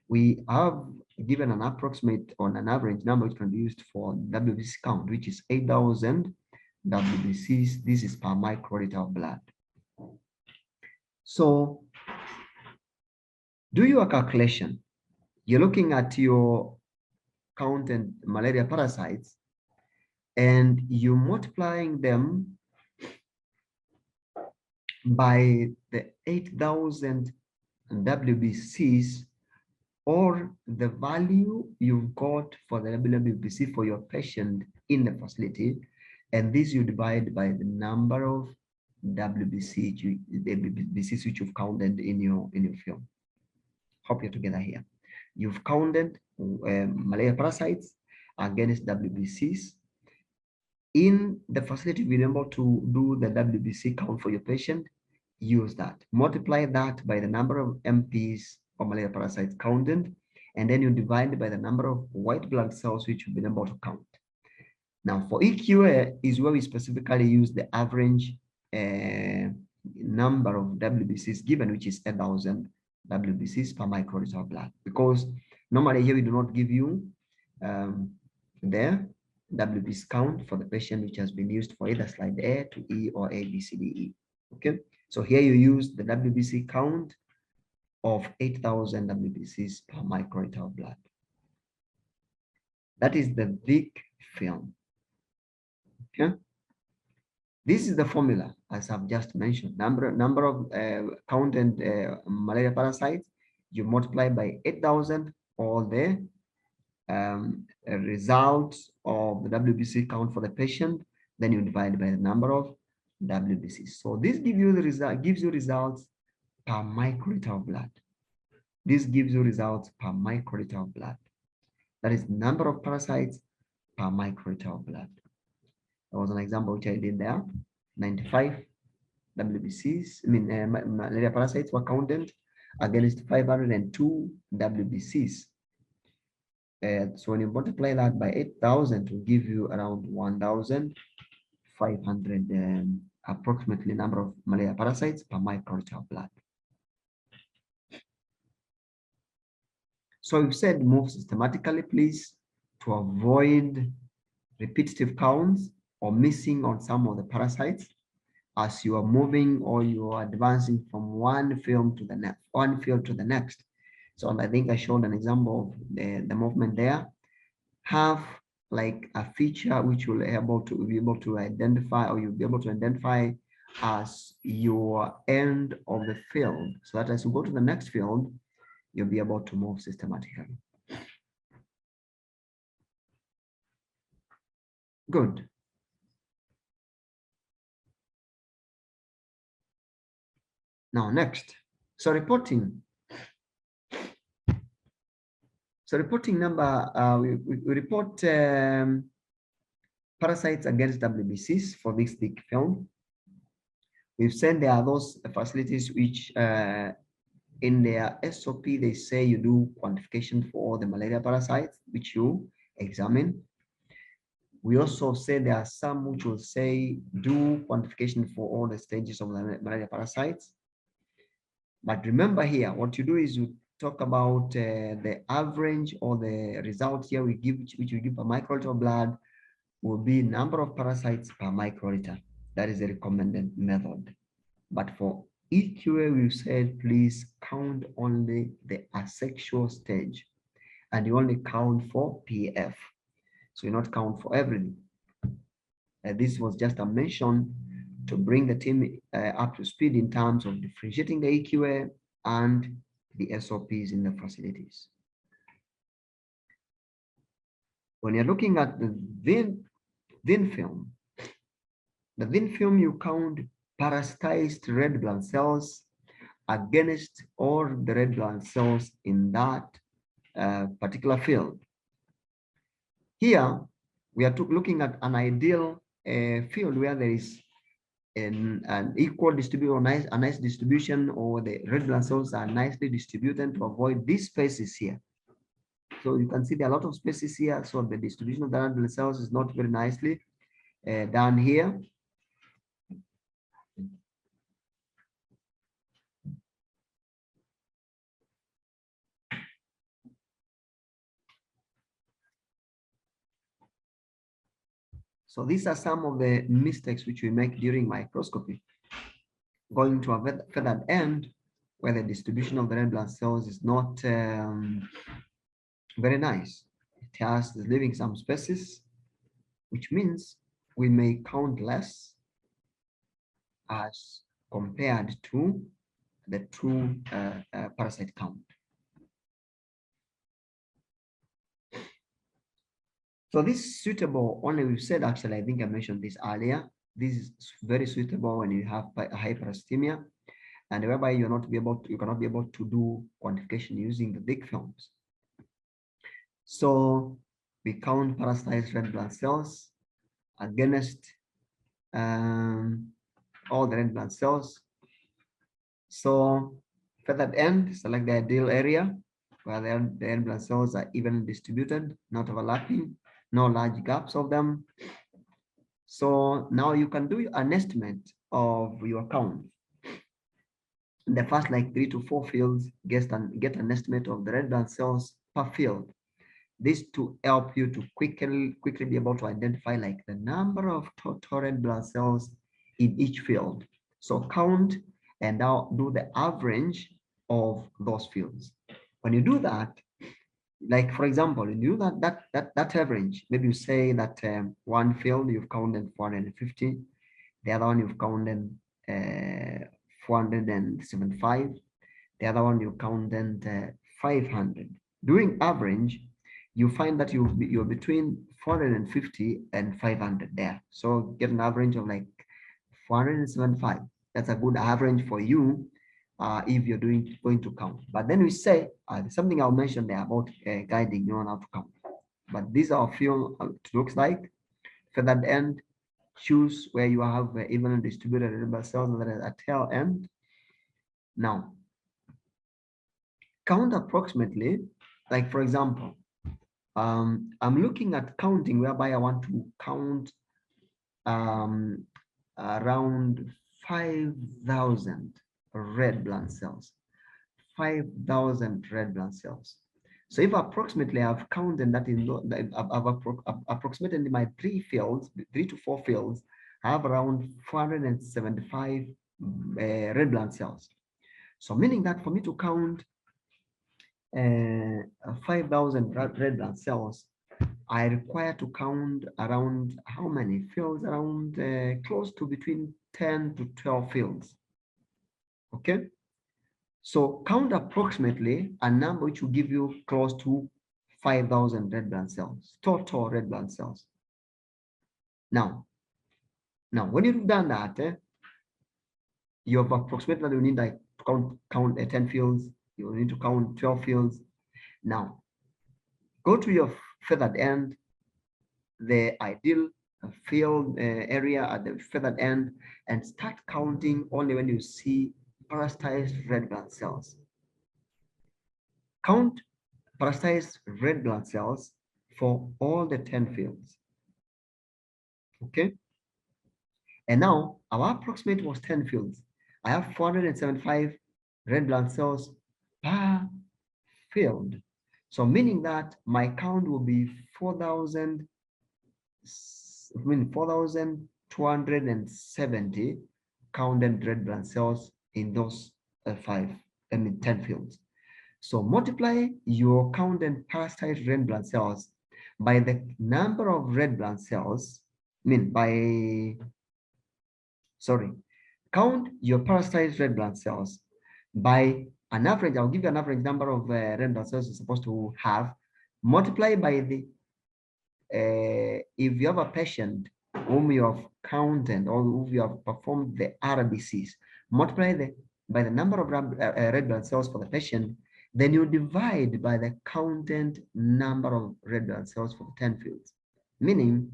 we have given an approximate or an average number which can be used for WBC count, which is 8,000 WBCs. This is per microliter of blood. So do your calculation. You're looking at your counted malaria parasites and you're multiplying them by the 8,000 WBCs, or the value you've got for the WBC for your patient in the facility, and this you divide by the number of WBCs which you've counted in your film. Hope you're together here. You've counted malaria parasites against WBCs. In the facility, being able to do the WBC count for your patient, use that. Multiply that by the number of MPs or malaria parasites counted, and then you divide by the number of white blood cells which you've been able to count. Now, for HuQA is where we specifically use the average number of WBCs given, which is 8,000 WBCs per microliter of blood, because normally here we do not give you the WBC count for the patient which has been used for either slide A to E or A, B, C, D, E. Okay, so here you use the WBC count of 8,000 WBCs per microliter of blood. That is the thick film. Okay. This is the formula, as I've just mentioned. Number of counted malaria parasites, you multiply by 8,000, or the results of the WBC count for the patient, then you divide by the number of WBCs. So this gives you the result, gives you results per microliter of blood. This gives you results per microliter of blood. That is number of parasites per microliter of blood. That was an example which I did there. 95 WBCs, malaria parasites were counted against 502 WBCs. So when you multiply that by 8,000, to give you around 1,500 approximately number of malaria parasites per microliter of blood. So we've said move systematically, please, to avoid repetitive counts or missing on some of the parasites as you are moving or you are advancing from one field to the next, So I think I showed an example of the movement there. Have like a feature which will be able to identify, or you'll be able to identify as your end of the field, so that as you go to the next field, you'll be able to move systematically. Good. Now next, so reporting. So reporting number, we report parasites against WBCs for this thick film. We've said there are those facilities which in their SOP, they say you do quantification for all the malaria parasites, which you examine. We also say there are some which will say do quantification for all the stages of the malaria parasites. But remember here, what you do is you talk about the average or the result here we give, which we give per microliter of blood, will be number of parasites per microliter. That is the recommended method. But for EQA, we said please count only the asexual stage, and you only count for PF. So you not count for everything. This was just a mention to bring the team up to speed in terms of differentiating the EQA and the SOPs in the facilities. When you're looking at the thin film, the thin film, you count parasitized red blood cells against all the red blood cells in that particular field. Here, we are looking at an ideal field where there is an equal distribution, a nice distribution, or the red blood cells are nicely distributed to avoid these spaces here. So you can see there are a lot of spaces here, so the distribution of the red blood cells is not very nicely done here. So these are some of the mistakes which we make during microscopy. Going to a further end, where the distribution of the red blood cells is not very nice. It is leaving some spaces, which means we may count less as compared to the true parasite count. So this is suitable only, we've said, actually, I think I mentioned this earlier. This is very suitable when you have hyperasthenia, and whereby you cannot be able to do quantification using the thick films. So we count parasitized red blood cells against all the red blood cells. So for that end, select the ideal area where the red blood cells are evenly distributed, not overlapping, no large gaps of them. So now you can do an estimate of your count. In the first like 3 to 4 fields, get an estimate of the red blood cells per field. This to help you to quickly be able to identify like the number of total red blood cells in each field. So count and now do the average of those fields. When you do that, like for example, you do that average. Maybe you say that one field you've counted 450, the other one you've counted 475, the other one you counted 500. Doing average, you find that you're between 450 and 500 there. So get an average of like 475. That's a good average for you if you're going to count. But then we say something I'll mention there about guiding you on how to count. But these are a few it looks like. For that end, choose where you have evenly distributed red cells at tail end. Now, count approximately, like for example, I'm looking at counting whereby I want to count around 5,000 red blood cells. 5,000 red blood cells. So if approximately I've counted that I've approximated my 3 to 4 fields, I have around 475 red blood cells. So meaning that for me to count 5,000 red blood cells, I require to count around how many fields? Around close to between 10 to 12 fields. Okay. So count approximately a number which will give you close to 5,000 red blood cells, total red blood cells. Now when you've done that, you have approximately you need like to count 10 fields. You need to count 12 fields. Now go to your feathered end, the ideal field area at the feathered end, and start counting only when you see parasitized red blood cells. Count parasitized red blood cells for all the 10 fields. Okay. And now our approximate was 10 fields. I have 475 red blood cells per field. So meaning that my count will be 4,270 counted red blood cells in those 10 fields. So multiply your counted parasite red blood cells by the number of red blood cells, count your parasite red blood cells by an average. I'll give you an average number of red blood cells you're supposed to have, multiply by the, if you have a patient whom you have counted or whom you have performed the RBCs, multiply by the number of red blood cells for the patient, then you divide by the counted number of red blood cells for the 10 fields. Meaning,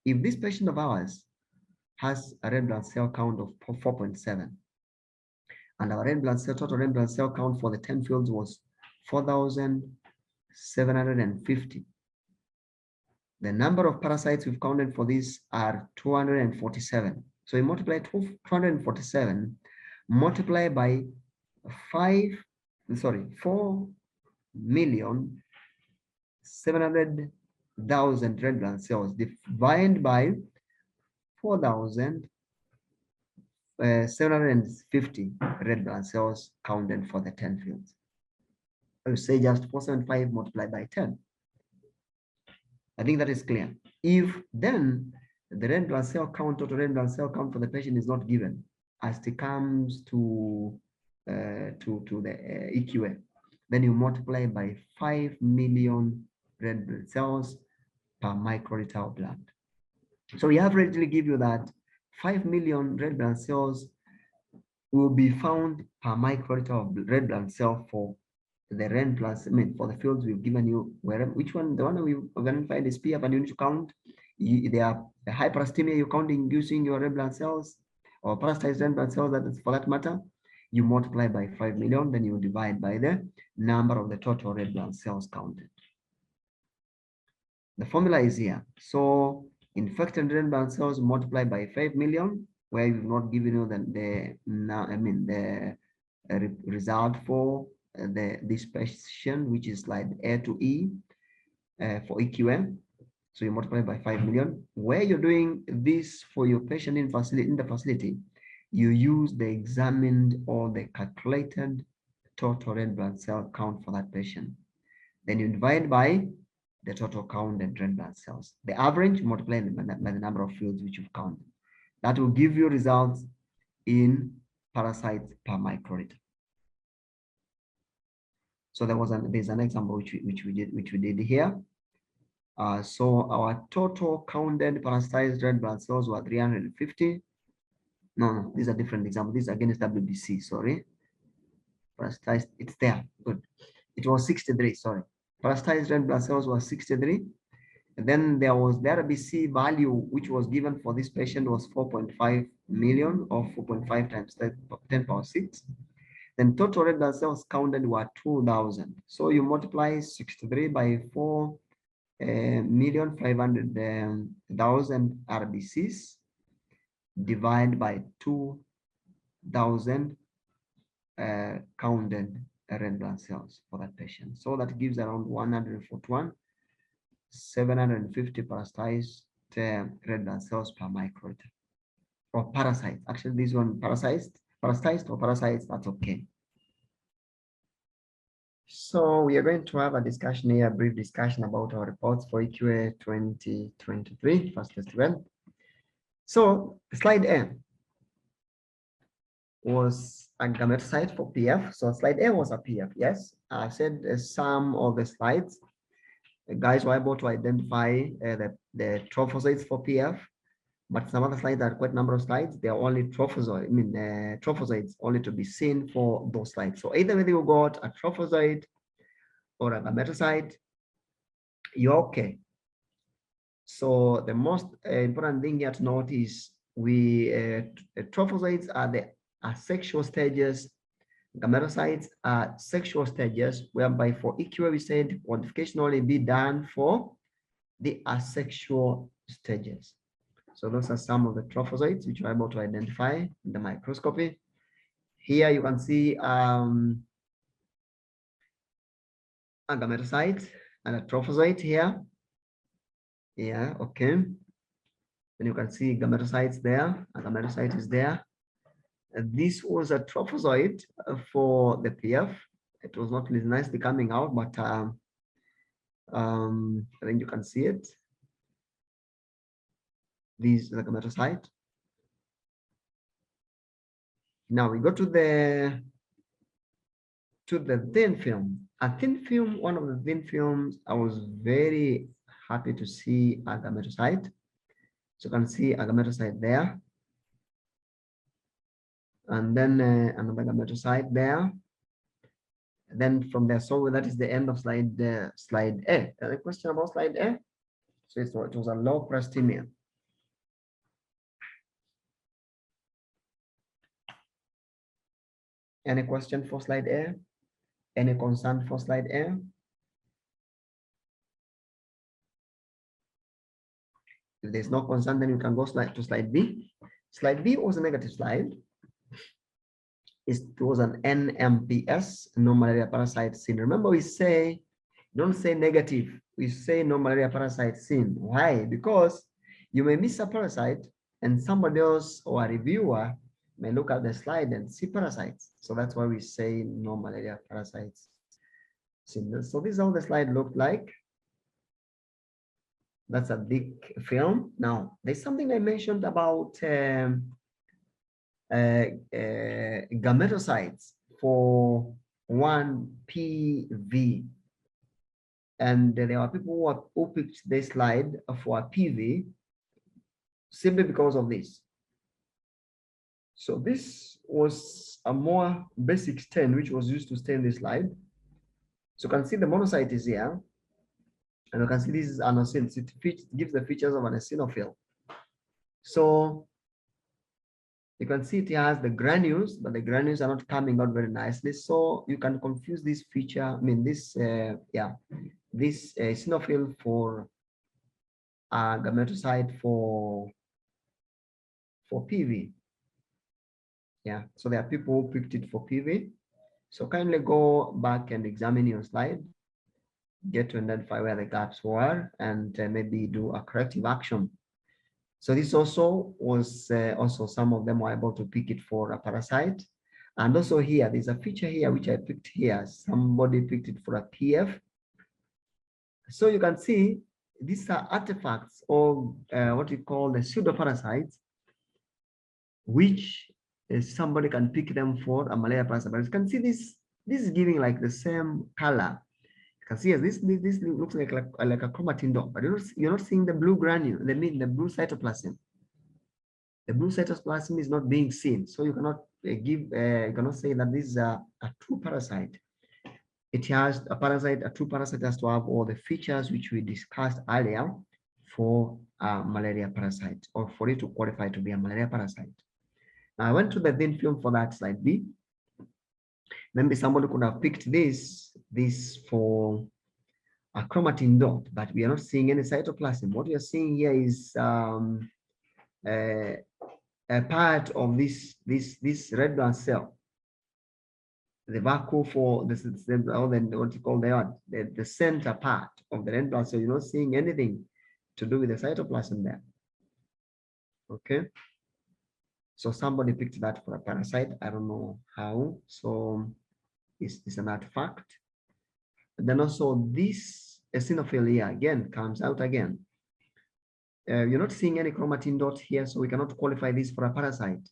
if this patient of ours has a red blood cell count of 4.7, and our total red blood cell count for the 10 fields was 4,750. The number of parasites we've counted for this are 247. So we multiply 247, multiply by 4,700,000 red blood cells, divided by 4,750 red blood cells counted for the 10 fields. I would say just 475 multiplied by 10. I think that is clear. If then the red blood cell count, total red blood cell count for the patient is not given as it comes to the HuQA, then you multiply by 5 million red blood cells per microliter of blood. So we averagely give you that 5 million red blood cells will be found per microliter of red blood cell for the red blood, for the fields we've given you. Which one? The one we've identified is PF, and you need to count. They are the hyperasthenia you're counting using your red blood cells or parasitized red blood cells, that is for that matter. You multiply by 5 million, then you divide by the number of the total red blood cells counted. The formula is here. So infected red blood cells multiplied by 5 million, where you've not given you the result for this patient, which is slide A to E for HuQA. So you multiply by 5 million. Where you're doing this for your patient in the facility, you use the examined or the calculated total red blood cell count for that patient. Then you divide by the total counted red blood cells. The average multiplied by the number of fields which you've counted. That will give you results in parasites per microliter. So there's an example which we did here. So our total counted parasitized red blood cells were 350. No, these are different examples. This again is WBC, sorry. Parasitized, it's there. Good. It was 63, sorry. Parasitized red blood cells was 63. And then there was the RBC value which was given for this patient was 4.5 million, or 4.5 times 10 power 6. Then total red blood cells counted were 2,000. So you multiply 63 by 4,500,000 RBCs, divide by 2,000 counted red blood cells for that patient. So that gives around 141,750 parasitized red blood cells per microliter. Or parasites. Actually, this one parasitized or parasites, that's okay. So we are going to have a discussion here, a brief discussion about our reports for HuQA 2023, first test event. So slide A was a gametocyte for PF. So slide A was a PF, yes. I said some of the slides, the guys were able to identify the trophozoites for PF, but some other slides are quite a number of slides. They are only trophozoites only to be seen for those slides. So either whether you got a trophozoite or a gametocyte, you're okay. So the most important thing here to note is trophozoites are the asexual stages. Gametocytes are sexual stages, whereby for HuQA we said quantification only be done for the asexual stages. So those are some of the trophozoites which we're able to identify in the microscopy. Here you can see a gametocyte and a trophozoite here. Yeah, okay. Then you can see gametocytes there. A gametocyte is there. This was a trophozoite for the PF. It was not really nicely coming out, but I think you can see it. This is the gametocyte. Now we go to the thin film. A thin film, one of the thin films, I was very happy to see a gametocyte. So you can see a gametocyte there. And then another gametocyte there. And then from there, so that is the end of slide A. Any question about slide A? So it was a low prastemia. Any question for slide A? Any concern for slide A? If there's no concern, then you can go to slide B. Slide B was a negative slide. It was an NMPS, no malaria parasite scene. Remember, we say, don't say negative, we say no malaria parasite scene. Why? Because you may miss a parasite and somebody else or a reviewer may look at the slide and see parasites. So that's why we say no malaria parasites scene. So this is how the slide looked like. That's a big film. Now, there's something I mentioned about gametocytes for 1PV. And there are people who picked this slide for a PV simply because of this. So this was a more basic stain which was used to stain this slide. So you can see the monocyte is here. And you can see this is an eosinophil. It gives the features of an eosinophil. So you can see it has the granules, but the granules are not coming out very nicely. So you can confuse this feature, I mean, this eosinophil for gametocyte for PV. Yeah, so there are people who picked it for PV. So kindly go back and examine your slide, get to identify where the gaps were, and maybe do a corrective action. So this also was also some of them were able to pick it for a parasite. And also here, there's a feature here which I picked here. Somebody picked it for a PF. So you can see these are artifacts of what we call the pseudoparasites, which somebody can pick them for a malaria parasite. But you can see this is giving like the same color. You can see as this looks like a chromatin dot, but you're not seeing the blue granule. They mean the blue cytoplasm. The blue cytoplasm is not being seen, so you cannot you cannot say that this is a true parasite. It has a true parasite has to have all the features which we discussed earlier for a malaria parasite, or for it to qualify to be a malaria parasite. Now I went to the thin film for that slide B. Maybe somebody could have picked this for a chromatin dot, but we are not seeing any cytoplasm. What we are seeing here is a part of this red blood cell, the vacuole for this, or what you call the center part of the red blood cell. You're not seeing anything to do with the cytoplasm there. Okay, so somebody picked that for a parasite. I don't know how. So it's an artifact. And then also this eosinophil here again comes out again. You're not seeing any chromatin dot here, so we cannot qualify this for a parasite.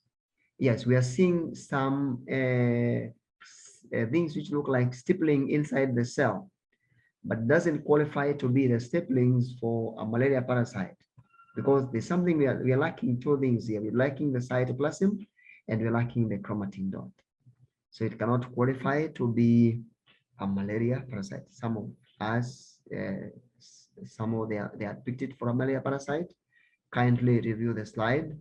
Yes, we are seeing some things which look like stippling inside the cell, but doesn't qualify to be the stipplings for a malaria parasite, because there's something we are lacking. Two things here: we're lacking the cytoplasm, and we're lacking the chromatin dot. So it cannot qualify to be a malaria parasite. Some of us, they are picked it for a malaria parasite. Kindly review the slide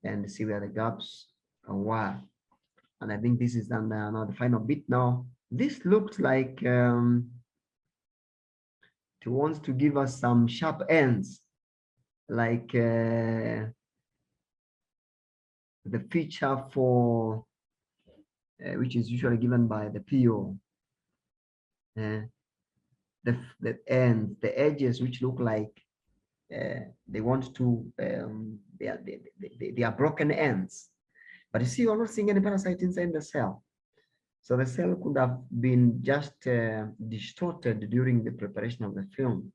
and see where the gaps were. And I think this is now the final bit. Now this looks like it wants to give us some sharp ends, like the feature for which is usually given by the PO. The ends, the edges, which look like they want to they are broken ends. But you see, you're not seeing any parasite inside the cell. So the cell could have been just distorted during the preparation of the film.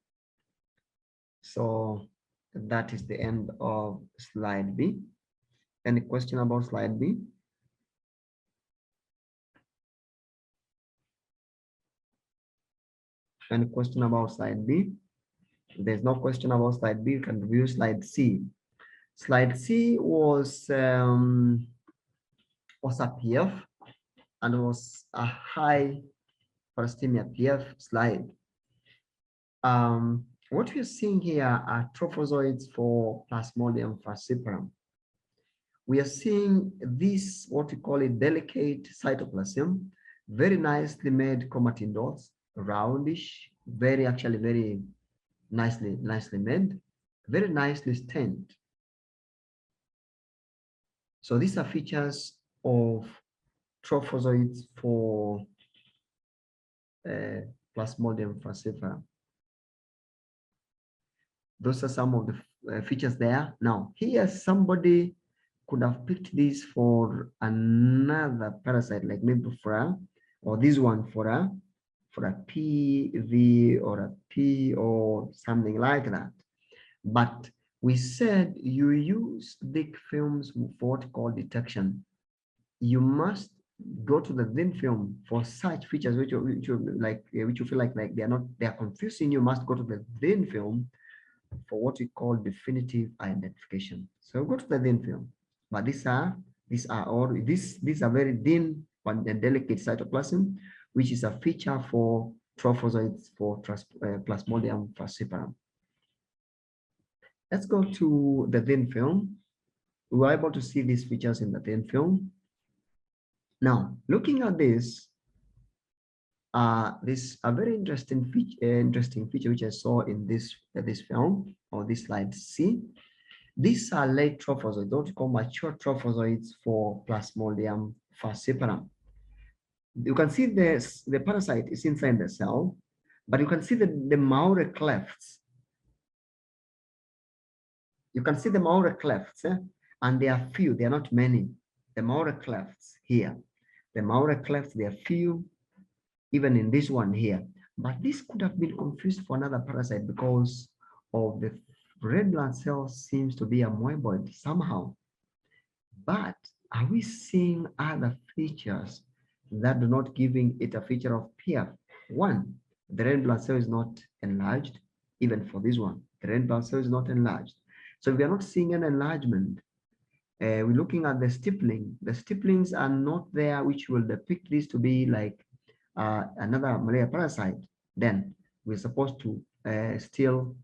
So that is the end of slide B. Any question about slide B? Any question about slide B? If there's no question about slide B, you can review slide C. Slide C was a PF and was a high parastemia PF slide. What we're seeing here are trophozoites for Plasmodium falciparum. We are seeing this, what we call a delicate cytoplasm, very nicely made chromatin dots, roundish, very nicely made, very nicely stained. So these are features of trophozoites for Plasmodium falciparum. Those are some of the features there. Now, here somebody could have picked this for another parasite, like maybe or this one for a PV or a P or something like that. But we said you use thick films for what called detection. You must go to the thin film for such features which you feel like they are confusing. You must go to the thin film for what we call definitive identification. So go to the thin film. But these are very thin and delicate cytoplasm, which is a feature for trophozoites for Plasmodium falciparum. Let's go to the thin film. We were able to see these features in the thin film. Now, looking at this, this a very interesting feature which I saw in this film, or this slide C. These are late trophozoites, what we call mature trophozoites for Plasmodium falciparum. You can see the parasite is inside the cell, but you can see the Maurer clefts. You can see the Maurer clefts, and they are few, they are not many. The Maurer clefts here, the Maurer clefts, they are few, even in this one here. But this could have been confused for another parasite because of the red blood cells seems to be amoeboid somehow. But are we seeing other features that do not giving it a feature of PF? One, the red blood cell is not enlarged. Even for this one, the red blood cell is not enlarged. So we are not seeing an enlargement. We're looking at the stippling. The stipplings are not there, which will depict this to be like another malaria parasite. Then we're supposed to still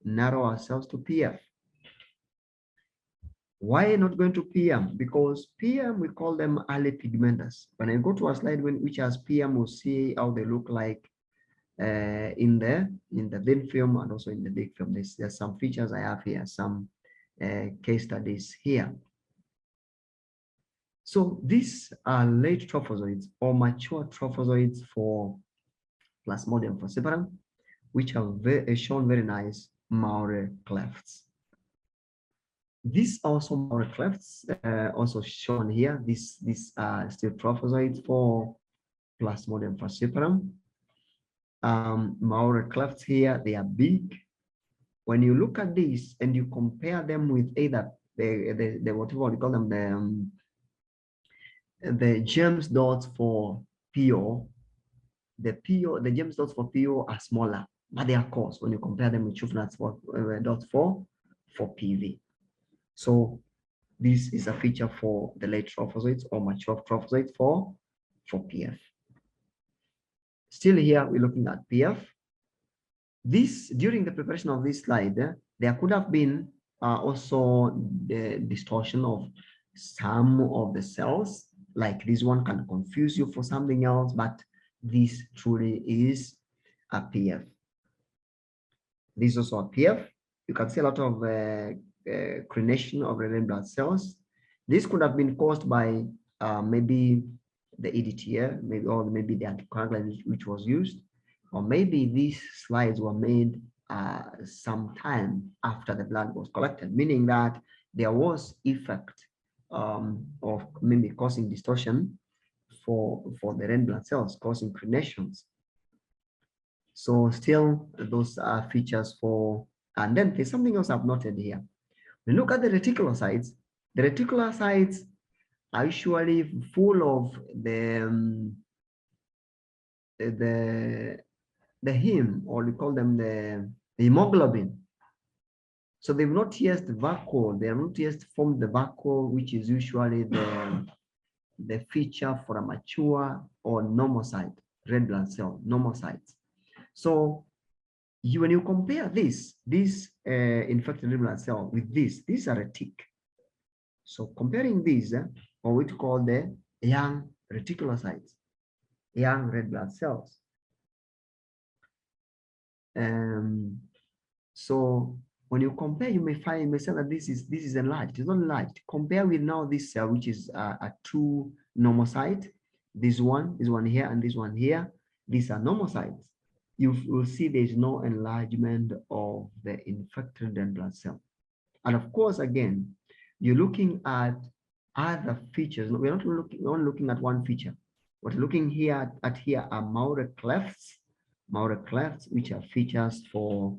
narrow ourselves to PF. Why not going to PM? Because PM, we call them early pigmentous. When I go to a slide which has PM, we'll see how they look like in the thin film and also in the big film. There's some features I have here, some case studies here. So these are late trophozoites or mature trophozoites for Plasmodium falciparum, which are shown very nice Maurer clefts. These also Maurer clefts also shown here. These are still trophozoites for Plasmodium falciparum. Maurer clefts here, they are big. When you look at this and you compare them with either the whatever we call them, the James dots for PO, the James dots for PO are smaller, but they are coarse when you compare them with Schufnert's dots for PV. So this is a feature for the late trophozoites or mature trophozoites for PF. Still here, we're looking at PF. This, during the preparation of this slide, there could have been also the distortion of some of the cells, like this one can confuse you for something else, but this truly is a PF. This is also a PF. You can see a lot of crenation of red blood cells. This could have been caused by maybe the EDTA, maybe the anticoagulant which was used, or maybe these slides were made some time after the blood was collected, meaning that there was effect of maybe causing distortion for the red blood cells, causing crenations. So still those are features for, and then there's something else I've noted here. We look at the reticulocytes. The reticulocytes are usually full of the heme, or we call them the hemoglobin. So they've not yet vacuole, they have not yet formed the vacuole, which is usually the feature for a mature or normocyte, red blood cell, normocytes. So when you compare this infected red blood cell with these are a tick. So comparing these, or what we call the young reticulocytes, young red blood cells. So when you compare, you may say that this is enlarged. It's not enlarged. Compare with now this cell, which is a true normocyte. This one here, and this one here. These are normocytes. You will see there is no enlargement of the infected red blood cell. And of course, again, you're looking at other features. We're not looking at one feature. What we're looking here at are Maurer clefts, which are features for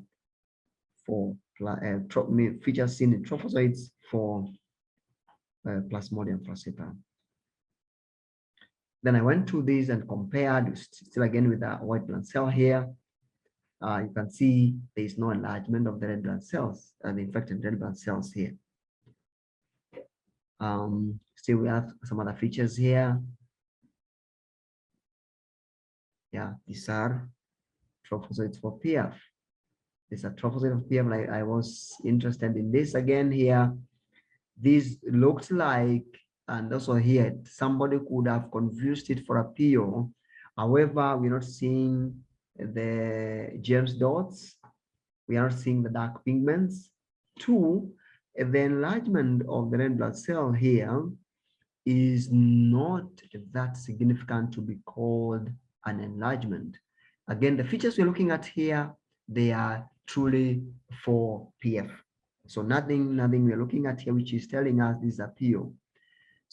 features seen in trophozoites for Plasmodium falciparum. Then I went through these and compared, still again with the white blood cell here. You can see there is no enlargement of the red blood cells, the infected red blood cells here. Still we have some other features here. Yeah, these are trophozoites for PF. These are trophozoites of PF. I was interested in this again here. This looks like, and also here, somebody could have confused it for a PO. However, we're not seeing the James dots. We are not seeing the dark pigments. Two, the enlargement of the red blood cell here is not that significant to be called an enlargement. Again, the features we're looking at here, they are truly for PF. So nothing we're looking at here which is telling us this is a PO.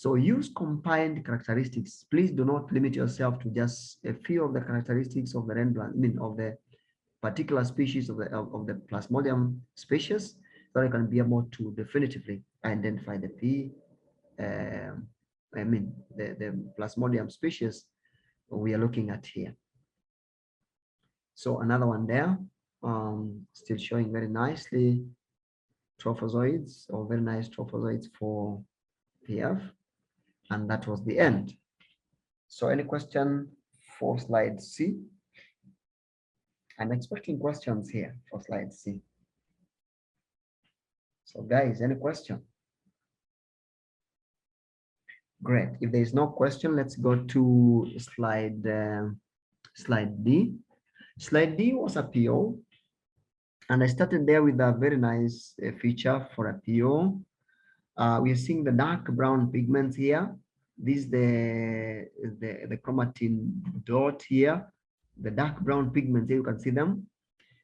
So use combined characteristics. Please do not limit yourself to just a few of the characteristics of the red blood, I mean, of the particular species of the Plasmodium species, so you can be able to definitively identify the the Plasmodium species we are looking at here. So another one there, still showing very nicely trophozoids, or very nice trophozoids for PF, and that was the end. So any question for slide C? I'm expecting questions here for slide C. So guys, any question? Great. If there is no question, let's go to slide slide D. Slide D was a PO, and I started there with a very nice feature for a PO. We are seeing the dark brown pigments here. This is the chromatin dot here. The dark brown pigments here, you can see them.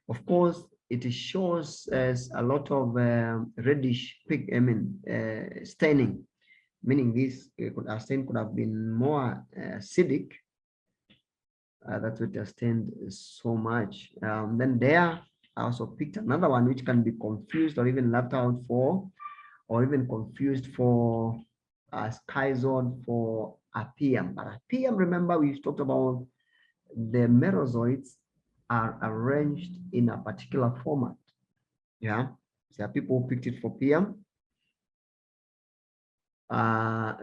Of course, it shows as a lot of reddish staining, meaning this stain could have been more acidic. That's what it stained so much. Then there, I also picked another one which can be confused or even left out for, or even confused for a schizod for a PM. But a PM, remember, we talked about the merozoites are arranged in a particular format. Yeah, so people who picked it for PM.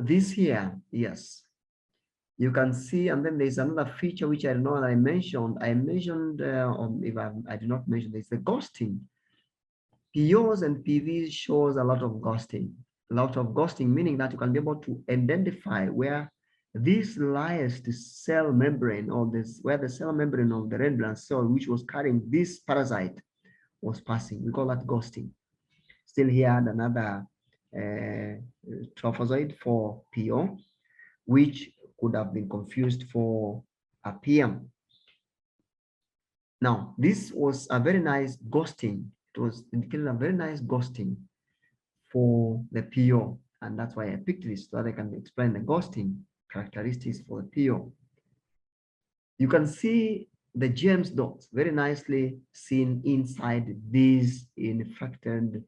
This here, yes, you can see, and then there's another feature which I know that I mentioned. Or if I did not mention this, the ghosting. POs and PVs shows a lot of ghosting. A lot of ghosting, meaning that you can be able to identify where this last cell membrane, or this where the cell membrane of the red blood cell which was carrying this parasite was passing. We call that ghosting. Still here another trophozoid for PO, which could have been confused for a PM. Now, this was a very nice ghosting. It was indicated a very nice ghosting for the PO, and that's why I picked this, so that I can explain the ghosting characteristics for the PO. You can see the James dots very nicely seen inside these infected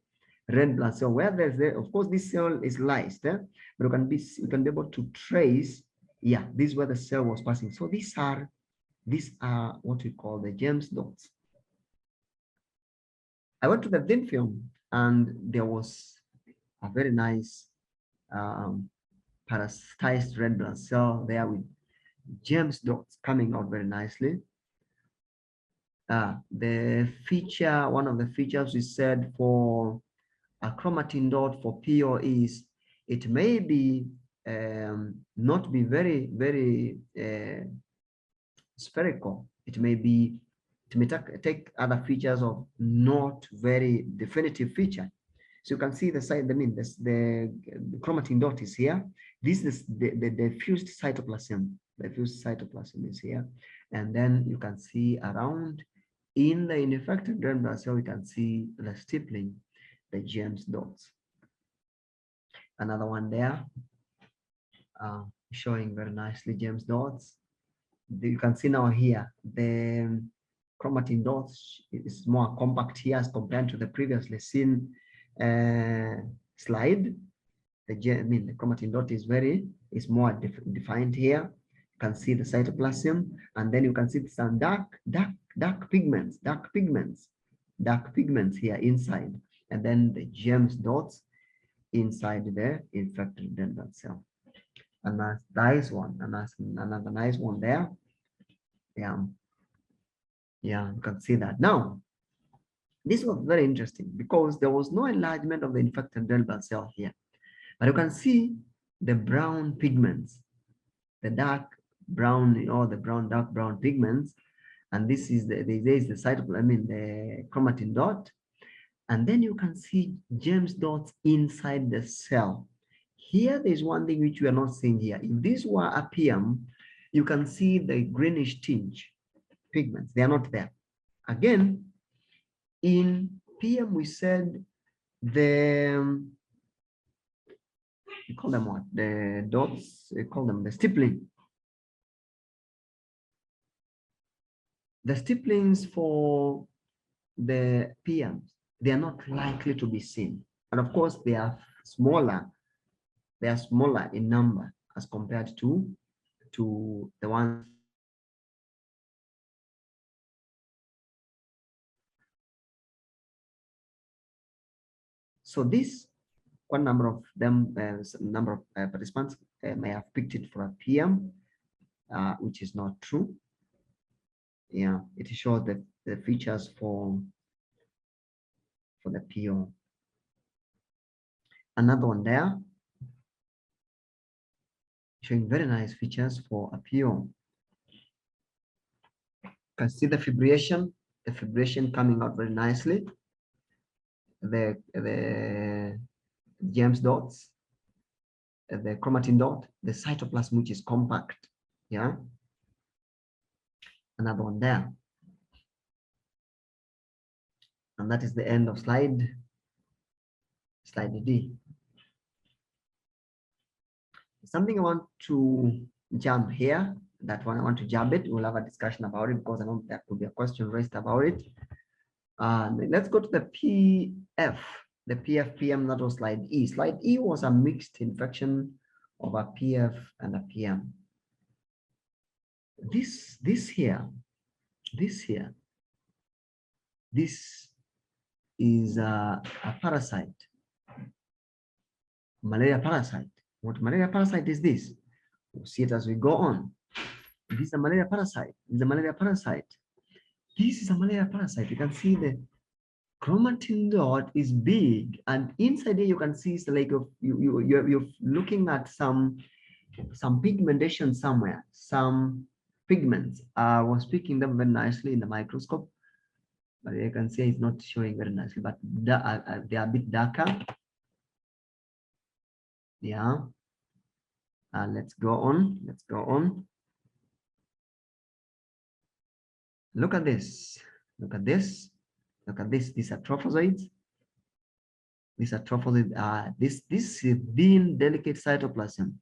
red blood cell, where there's of course this cell is lysed, but you can be able to trace, yeah, this is where the cell was passing. So these are what we call the James dots. I went to the thin film, and there was a very nice parasitized red blood cell there with James dots coming out very nicely. The feature, one of the features we said for a chromatin dot for PO is it may be not be very spherical. It may take other features of not very definitive feature. So you can see the side, the chromatin dot is here. This is the diffused cytoplasm. The diffused cytoplasm is here. And then you can see around in the infected red blood cell, you can see the stippling, the James dots. Another one there, showing very nicely James dots. You can see now here, the chromatin dots is more compact here as compared to the previously seen slide. The chromatin dot is more defined here. You can see the cytoplasm, and then you can see some dark pigments here inside, and then the James dots inside the infected red blood cell. And that's nice one, and that's another nice one there. Yeah, you can see that. Now, this was very interesting because there was no enlargement of the infected red blood cell here, but you can see the brown pigments, the dark brown, or the dark brown pigments, and this is the cytoplasm, the chromatin dot, and then you can see James dots inside the cell. Here, there's one thing which we are not seeing here. If this were a PM, you can see the greenish tinge pigments. They are not there. Again, in PM, we said the we call them what? The dots, we call them the stippling. The stipplings for the PMs, they are not likely to be seen. And of course, they are smaller. They are smaller in number as compared to the ones. So this one number of them, number of participants may have picked it for a PM, which is not true. Yeah, it shows the features for the PO. Another one there, showing very nice features for a PO. You can see the fibrillation coming out very nicely. The James dots, the chromatin dot, the cytoplasm, which is compact. Yeah. Another one there. And that is the end of slide D. Something I want to jump here, that one I want to jump it. We'll have a discussion about it because I know there could be a question raised about it. Let's go to the PF, the PF-PM, that was slide E. Slide E was a mixed infection of a PF and a PM. This is a parasite, malaria parasite. What malaria parasite is this? We'll see it as we go on. This is a malaria parasite. This is a malaria parasite. This is a malaria parasite. You can see the chromatin dot is big, and inside here you can see it's like you're looking at some pigmentation somewhere, some pigments. I was picking them very nicely in the microscope, but you can see it's not showing very nicely, but they are a bit darker. Yeah. Let's go on. Let's go on. Look at this. Look at this. Look at this. These are trophozoids. These are trophozoids. This is thin, delicate cytoplasm.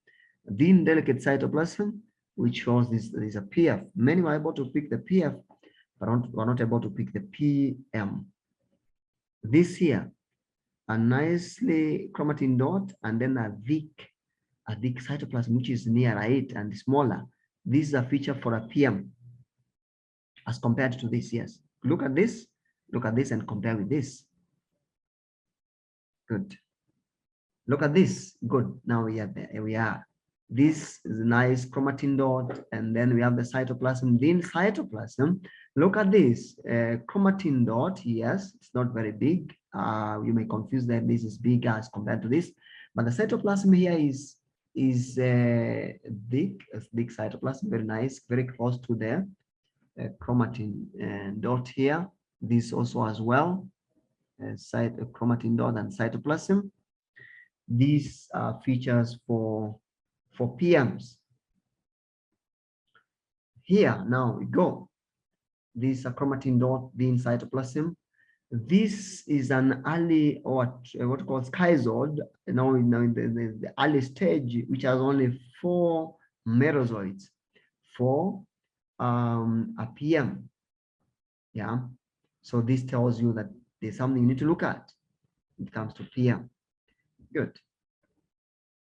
Thin, delicate cytoplasm, which shows this is a PF. Many were able to pick the PF, but were not able to pick the PM. This here, a nicely chromatin dot, and then a thick cytoplasm, which is near it and smaller. This is a feature for a PM as compared to this. Yes, look at this and compare with this. Good. Look at this. Good. Now we are there. Here we are. This is a nice chromatin dot, and then we have the cytoplasm. Thin cytoplasm. Look at this chromatin dot. Yes, it's not very big. You may confuse that this is bigger as compared to this, but the cytoplasm here is thick cytoplasm, very nice, very close to the chromatin dot here. This also as well, chromatin dot and cytoplasm. These are features for PMs. Here now we go. This is a chromatin dot, thin cytoplasm. This is an early what called schizoid, now in the early stage, which has only 4 merozoids for a PM. Yeah, so this tells you that there's something you need to look at when it comes to PM. Good.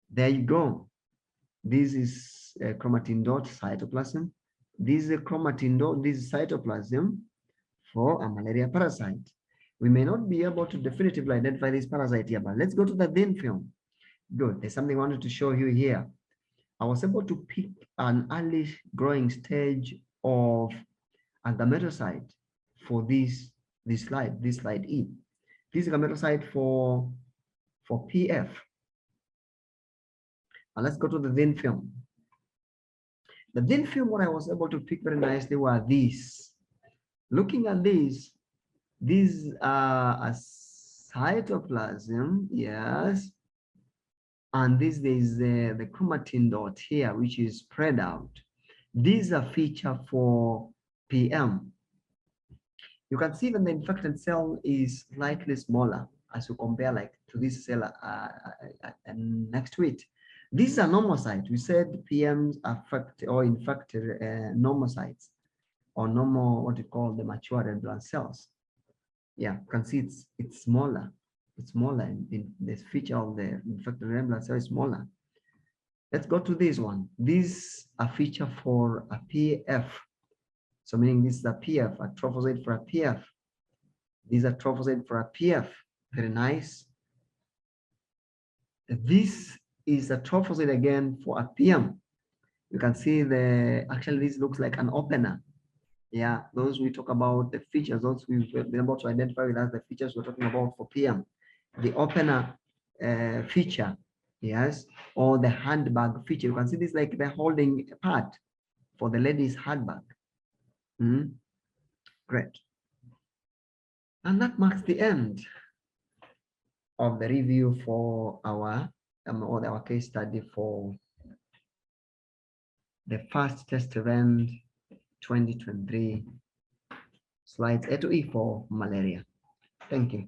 There you go. This is a chromatin dot cytoplasm. This is a chromatin dot, this is cytoplasm for a malaria parasite. We may not be able to definitively identify this parasite here, but let's go to the thin film. Good. There's something I wanted to show you here. I was able to pick an early growing stage of a gametocyte for this slide E. This is a gametocyte for PF. And let's go to the thin film. The thin film, what I was able to pick very nicely were these. Looking at these are a cytoplasm, yes, and this is the chromatin dot here, which is spread out. These are feature for PM. You can see that the infected cell is slightly smaller. as you compare like to this cell next to it. This is a normal site. We said PMs affect or infect normal sites or normal, what we call the mature red blood cells. Yeah, you can see it's smaller. It's smaller. In this feature of the infected red blood cell is smaller. Let's go to this one. This is a feature for a PF. So meaning this is a PF, a trophozoite for a PF. These are trophozoite for a PF. Very nice. This is a trophozoite again for a PM. You can see actually this looks like an opener. Yeah, those we talk about the features, those we've been able to identify with as the features we're talking about for PM. The opener feature, yes, or the handbag feature. You can see this like the holding part for the lady's handbag. Great. And that marks the end of the review for our case study for the first test event 2023, slides A to E for malaria. Thank you.